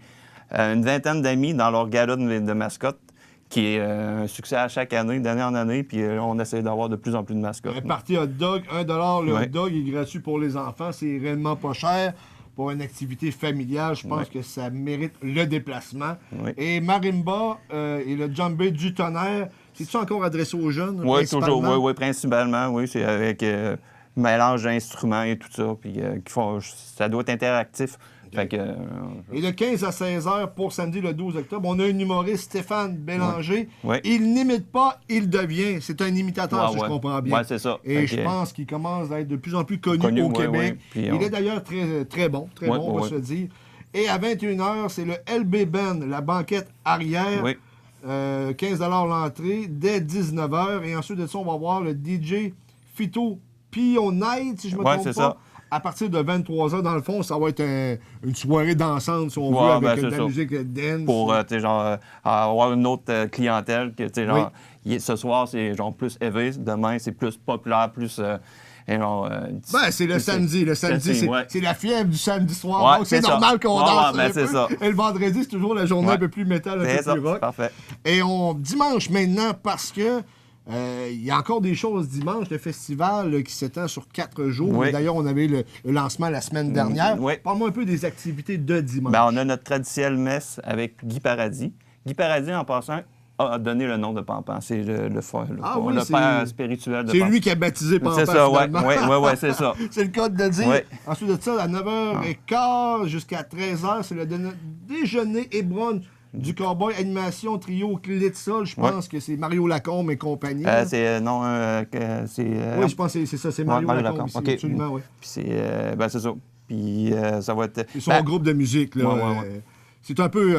une vingtaine d'amis dans leur gala de mascottes, qui est un succès à chaque année, d'année en année, puis on essaie d'avoir de plus en plus de mascottes. Un party hot dog, 1 $, le hot dog est gratuit pour les enfants, c'est réellement pas cher. Pour une activité familiale, je pense que ça mérite le déplacement. Et Marimba et le djembé du tonnerre, c'est-tu encore adressé aux jeunes? Oui, toujours, oui, principalement, oui. C'est avec mélange d'instruments et tout ça, puis ça doit être interactif. Fait que, et de 15 à 16 heures pour samedi le 12 octobre, on a un humoriste, Stéphane Bélanger. Il n'imite pas, il devient. C'est un imitateur, si je comprends bien. Oui, c'est ça. Et je pense qu'il commence à être de plus en plus connu au Québec. Puis, il est d'ailleurs très, très bon, on va se le dire. Et à 21h, c'est le LB Band, la banquette arrière. Oui. 15 l'entrée dès 19h. Et ensuite de ça, on va voir le DJ Fito Pionite, si je me trompe pas. Ça. À partir de 23h, dans le fond, ça va être une soirée dansante, si on veut, avec de la musique dance. Pour, avoir une autre clientèle. Que, genre, ce soir, c'est genre plus élevé. Demain, c'est plus populaire, plus... c'est le samedi. Le samedi, c'est la fièvre du samedi soir. Ouais, donc, c'est normal qu'on danse un peu. Ça. Et le vendredi, c'est toujours la journée un peu plus métal, un peu plus rock. Parfait. Et dimanche maintenant, parce que il y a encore des choses dimanche, le festival qui s'étend sur 4 jours. Oui. D'ailleurs, on avait le lancement la semaine dernière. Oui. Parle-moi un peu des activités de dimanche. On a notre traditionnelle messe avec Guy Paradis. Guy Paradis, en passant, a donné le nom de Pampan. C'est le père spirituel de Pampan. C'est lui qui a baptisé Pampan. C'est ça, oui, c'est ça. C'est le cas de dire. Ouais. Ensuite de ça, à 9h15 jusqu'à 13h, c'est le déjeuner et brunch du Cowboy Animation Trio Clé de Sol. Je pense que c'est Mario Lacombe et compagnie. Oui, je pense que c'est ça, c'est Mario Lacombe. Okay. Absolument, oui. Puis c'est ça. Puis ça va être... C'est son groupe de musique, là. C'est un peu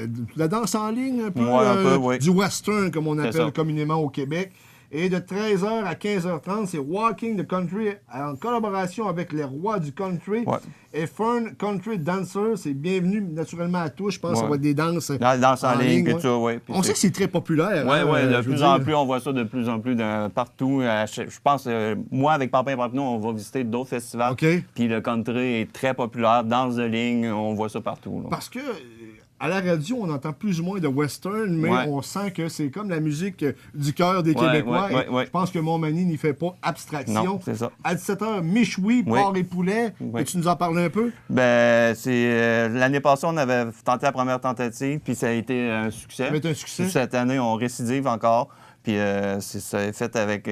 de la danse en ligne, un peu, du western, comme on appelle communément au Québec. Et de 13h à 15h30, c'est Walking the Country en collaboration avec les rois du country. Et Fern Country Dancer, c'est bienvenu naturellement à tous. Je pense que ça va être des danses en ligne. Et tout, on sait que c'est très populaire. Oui, de plus en plus, on voit ça de plus en plus partout. Je pense, moi, avec Pampa et Papineau, on va visiter d'autres festivals. Puis le country est très populaire. Danse de ligne, on voit ça partout. Là. Parce que... à la radio, on entend plus ou moins de western, mais on sent que c'est comme la musique du cœur des Québécois. Je pense que Montmagny n'y fait pas abstraction. Non, c'est ça. À 17h, Michoui, porc et poulet. Tu nous en parles un peu? L'année passée, on avait tenté la première tentative, puis ça a été un succès. Ça a été un succès. Cette année, on récidive encore, puis ça a été fait avec...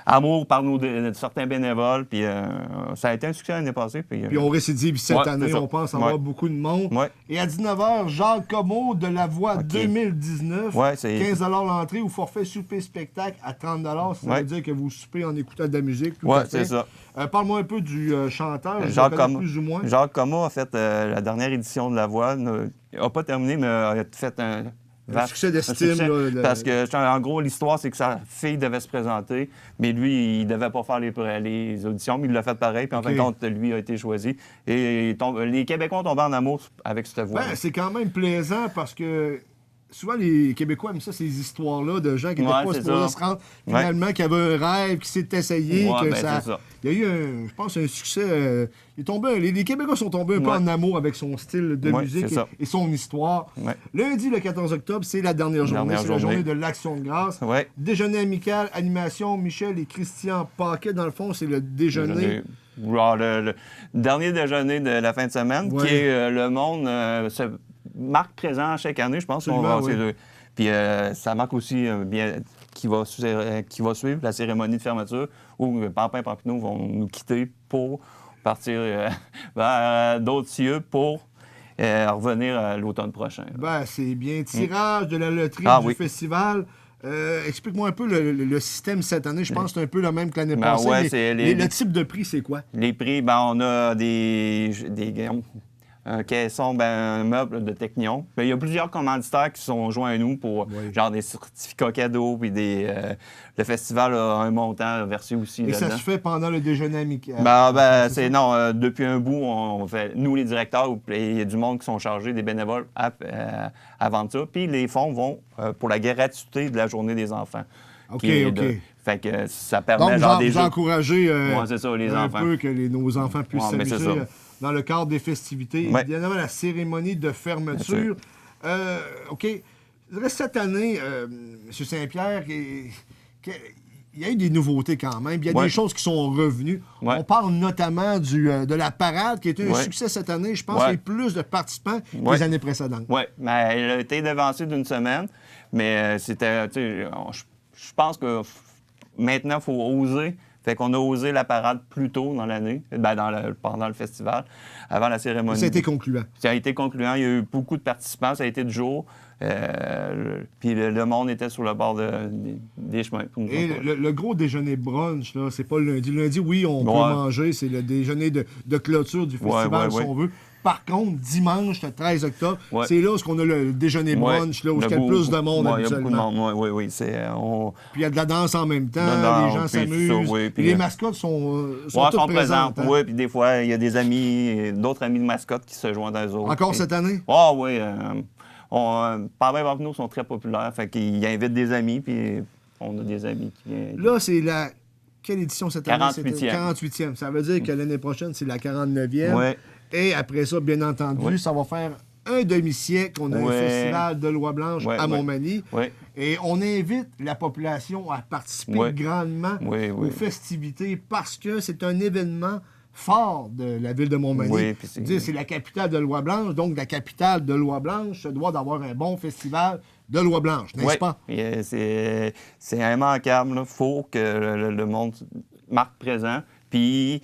amour par certains bénévoles, puis ça a été un succès l'année passée. Puis on récidive cette année, on pense avoir beaucoup de monde. Et à 19h, Jacques Comeau de La Voix 2019, 15 l'entrée ou forfait souper-spectacle à 30 ça veut dire que vous soupez en écoutant de la musique. Oui, c'est ça. Parle-moi un peu du chanteur, Jacques Comeau. Plus ou moins. Jacques Comeau a fait la dernière édition de La Voix. Il n'a pas terminé, mais a fait un succès d'estime. Parce que, en gros, l'histoire, c'est que sa fille devait se présenter, mais lui, il ne devait pas faire les auditions, mais il l'a fait pareil. Puis en fin de compte, lui a été choisi. Et les Québécois ont tombé en amour avec cette voix. C'est quand même plaisant parce que souvent, les Québécois aiment ça, ces histoires-là de gens qui n'étaient pas supposés se rendre, finalement, qui avaient un rêve, qui s'est essayé. Il y a eu, je pense, un succès. Les Québécois sont tombés un peu en amour avec son style de musique et son histoire. Lundi, le 14 octobre, c'est la dernière journée. C'est la journée de l'Action de grâce. Déjeuner amical, animation, Michel et Christian Paquet. Dans le fond, c'est le déjeuner. Le dernier déjeuner de la fin de semaine, qui est le monde... marque présent chaque année, je pense. Puis ça marque aussi qui va suivre la cérémonie de fermeture où Pampa et Papineau vont nous quitter pour partir vers d'autres cieux pour revenir l'automne prochain. C'est bien. Tirage de la loterie du festival. Explique-moi un peu le système cette année. Je pense que c'est un peu le même que l'année passée. Le type de prix, c'est quoi? Les prix, on a des un caisson, un meuble de Technion. Il y a plusieurs commanditaires qui sont joints à nous pour genre des certificats cadeaux, puis le festival a un montant versé aussi. Et ça se fait pendant le déjeuner amical? Depuis un bout, on fait, nous les directeurs, il y a du monde qui sont chargés, des bénévoles, à vendre ça. Puis les fonds vont pour la gratuité de la journée des enfants. OK. Fait que ça permet vous encourager les un enfants. peu que nos enfants puissent s'amuser dans le cadre des festivités. Évidemment, la cérémonie de fermeture. OK. Je dirais cette année, M. Saint-Pierre, il y a eu des nouveautés quand même. Il y a des choses qui sont revenues. On parle notamment de la parade qui a été un succès cette année. Je pense qu'il y a eu plus de participants que les années précédentes. Oui, mais elle a été devancée d'une semaine. Mais c'était... Je pense que maintenant, il faut oser. Fait qu'on a osé la parade plus tôt dans l'année, pendant le festival, avant la cérémonie. Ça a été concluant. Ça a été concluant. Il y a eu beaucoup de participants. Ça a été de jour. Puis le monde était sur le bord des chemins. Et le gros déjeuner brunch, là, c'est pas le lundi. Le lundi, oui, on peut manger. C'est le déjeuner de clôture du festival, si on veut. Par contre, dimanche, le 13 octobre, Ouais. c'est là où on a le déjeuner brunch, là, où il y a le plus de monde il y a beaucoup de habituellement. monde, oui. Puis il y a de la danse en même temps, Non, les gens puis s'amusent. tout ça, oui, Puis puis, les mascottes sont toutes sont présentes. présentes, hein. oui. Puis des fois, il y a des amis, d'autres amis de mascottes qui se joignent à eux autres. Encore puis- cette année? Ah oui. Parler avec nous sont très populaires. Fait qu'ils invitent des amis, puis on a des amis qui viennent. Là, c'est la... Quelle édition cette année? 48e. C'était 48e. Ça veut dire que l'année prochaine, c'est la 49e. Ouais. Et après ça, bien entendu, Ouais. ça va faire un demi-siècle qu'on a un Ouais. festival de Loi Blanche Ouais, à ouais. Montmagny. Ouais. Et on invite la population à participer Ouais. grandement Ouais, aux festivités parce que c'est un événement fort de la ville de Montmagny. Oui, puis C'est la capitale de Loi Blanche, donc la capitale de Loi Blanche se doit d'avoir un bon festival de Loi Blanche, n'est-ce Oui, pas? c'est immanquable. Il faut que le monde marque présent. Puis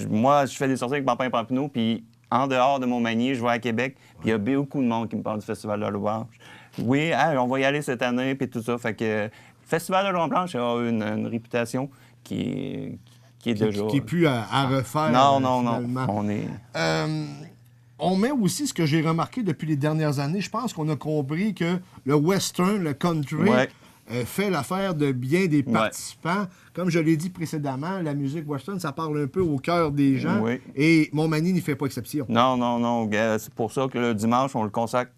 moi, je fais des sorties avec Pampin Papineau, puis en dehors de Montmagny, je vais à Québec, puis il y a beaucoup de monde qui me parle du Festival de la Loi Blanche. Oui, on va y aller cette année, puis tout ça. Fait que le Festival de la Loi Blanche a une réputation qui est déjà... Qui n'est plus à refaire. Non. finalement. On met aussi ce que j'ai remarqué depuis les dernières années. Je pense qu'on a compris que le western, le country, Ouais. fait l'affaire de bien des participants. Comme je l'ai dit précédemment, la musique western, ça parle un peu au cœur des gens. Ouais. Et Montmagny n'y fait pas exception. Non. Gars, c'est pour ça que le dimanche, on le consacre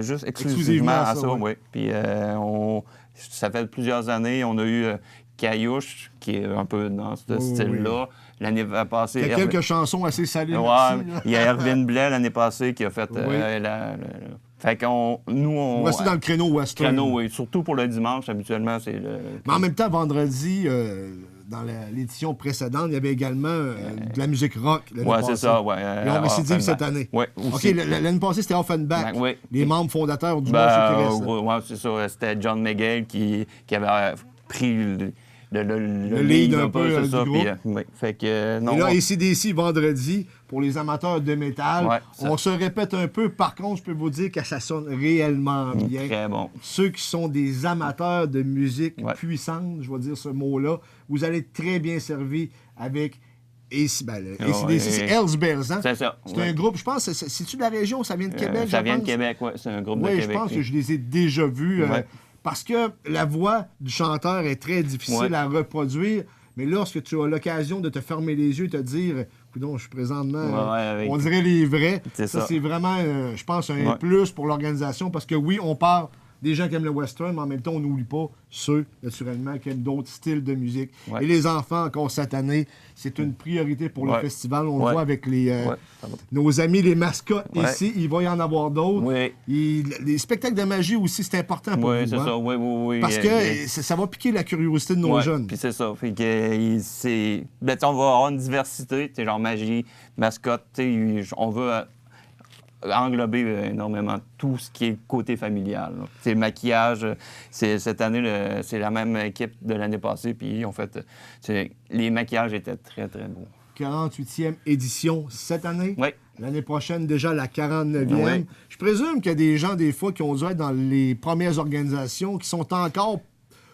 juste exclusivement à ça. ouais. Oui. Puis ça fait plusieurs années, on a eu Caillouche, qui est un peu dans ce style-là. L'année passée... Il y a quelques chansons assez salées. Ouais, aussi, là. il y a Erwin Blais l'année passée qui a fait Fait qu'on... Nous, on... On va rester dans le créneau western. Oui. Surtout pour le dimanche, habituellement, c'est le... Mais en même temps, vendredi, dans l'édition précédente, il y avait également de la musique rock. l'année Ouais, passée. c'est ça, ouais. Et on récidive Offenbach. cette année. Ouais, OK, aussi. l'année passée, c'était Offenbach. Ben, oui. Les membres fondateurs du moins, ceux qui restent. Ouais, c'est ça. C'était John McGill qui avait pris le lead un un peu, c'est du ça. groupe. Puis, fait que, non, Et là, on- AC/DC, vendredi, pour les amateurs de métal, Ouais, ça- on se répète un peu. Par contre, je peux vous dire que ça sonne réellement bien. Très bon. Ceux qui sont des amateurs de musique puissante, je vais dire ce mot-là, vous allez être très bien servis avec AC/DC. C'est Hells Bells, hein? C'est ça. C'est un groupe, je pense, c'est-tu de la région? Ça vient de Québec, ça je vient de pense? Québec, oui. C'est un groupe de Oui, Québec. je pense que je les ai déjà vus. Ouais. Parce que la voix du chanteur est très difficile Ouais. à reproduire. Mais lorsque tu as l'occasion de te fermer les yeux et te dire, coudonc, je suis présentement, avec- on dirait les vrais. C'est ça. C'est vraiment, je pense, un Ouais. plus pour l'organisation parce que oui, on parle des gens qui aiment le western, mais en même temps, on n'oublie pas ceux, naturellement, qui aiment d'autres styles de musique. Ouais. Et les enfants, encore cette année, c'est une priorité pour le Ouais. festival. On Ouais. le voit avec Ouais, ça va. nos amis les mascottes Ouais. ici. Il va y en avoir d'autres. Oui. Les spectacles de magie aussi, c'est important pour Oui, vous. c'est hein? ça. Oui. Parce que ça va piquer la curiosité de nos Ouais, jeunes. Puis c'est ça. Fait que ben, on va avoir une diversité, genre magie, mascotte. On veut englober énormément tout ce qui est côté familial. là. C'est le maquillage. Cette année, c'est la même équipe de l'année passée. Puis on fait. Les maquillages étaient très, très beaux. 48e édition cette année. Oui. L'année prochaine, déjà la 49e. Oui. Je présume qu'il y a des gens, des fois, qui ont dû être dans les premières organisations, qui sont encore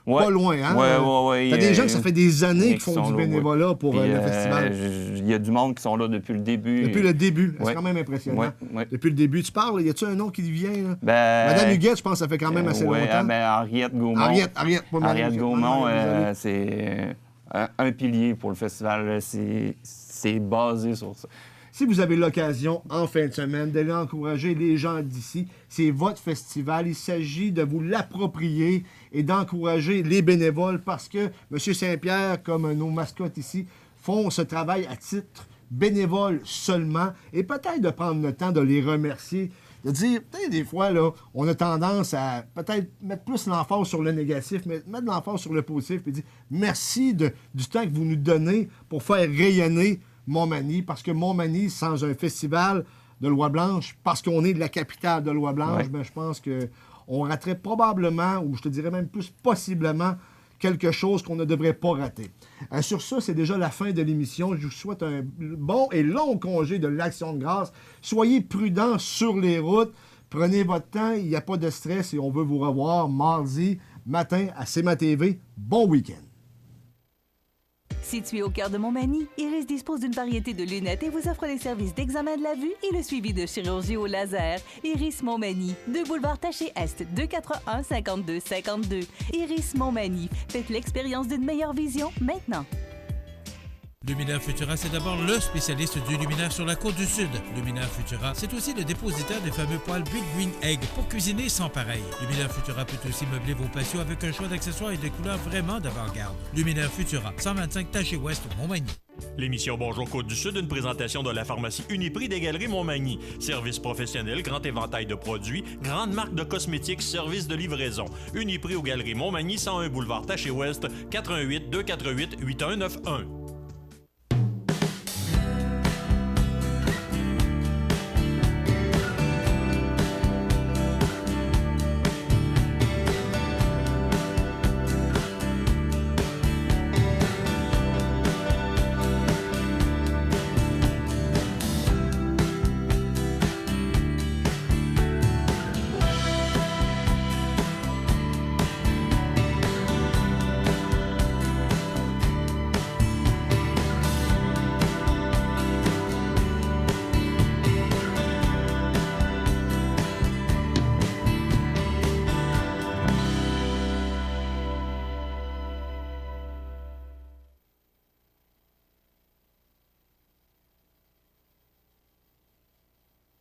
pas loin. Hein? Oui. Il y a des gens que ça fait des années qui font sont du là, bénévolat pour Puis, le festival. Il y a du monde qui sont là depuis le début. Depuis le début. C'est Ouais. quand même impressionnant. Ouais. Depuis le début. Tu parles, y a-tu un nom qui vient? Là? Ben, Madame Huguette, je pense que ça fait quand même assez ouais, longtemps. Henriette Gaumont. Henriette, pas Madame Henriette Huguette. Gaumont, Désolé. c'est un pilier pour le festival. là. C'est basé sur ça. Si vous avez l'occasion, en fin de semaine, d'aller encourager les gens d'ici, c'est votre festival. Il s'agit de vous l'approprier et d'encourager les bénévoles parce que M. Saint-Pierre, comme nos mascottes ici, font ce travail à titre bénévole seulement et peut-être de prendre le temps de les remercier. De dire, peut-être des fois, là, on a tendance à peut-être mettre plus l'emphase sur le négatif, mais mettre l'emphase sur le positif, puis dire merci du temps que vous nous donnez pour faire rayonner Montmagny, parce que Montmagny, sans un festival de Loi Blanche, parce qu'on est de la capitale de Loi Blanche, Ouais. ben, je pense qu'on raterait probablement, ou je te dirais même plus possiblement, quelque chose qu'on ne devrait pas rater. Sur ça, c'est déjà la fin de l'émission. Je vous souhaite un bon et long congé de l'Action de grâce. Soyez prudents sur les routes. Prenez votre temps. Il n'y a pas de stress et on veut vous revoir mardi matin à CMA TV. Bon week-end. Situé au cœur de Montmagny, Iris dispose d'une variété de lunettes et vous offre les services d'examen de la vue et le suivi de chirurgie au laser. Iris Montmagny, 2 boulevard Taché-Est, 241-5252. Iris Montmagny, faites l'expérience d'une meilleure vision maintenant. Luminaire Futura, c'est d'abord le spécialiste du luminaire sur la côte du Sud. Luminaire Futura, c'est aussi le dépositaire des fameux poêles Big Green Egg pour cuisiner sans pareil. Luminaire Futura peut aussi meubler vos patios avec un choix d'accessoires et de couleurs vraiment d'avant-garde. Luminaire Futura, 125 Taché-Ouest, Montmagny. L'émission Bonjour Côte-du-Sud, une présentation de la pharmacie Uniprix des Galeries Montmagny. Service professionnel, grand éventail de produits, grande marque de cosmétiques, service de livraison. Uniprix aux Galeries Montmagny, 101 boulevard Taché-Ouest, 88 248 8191.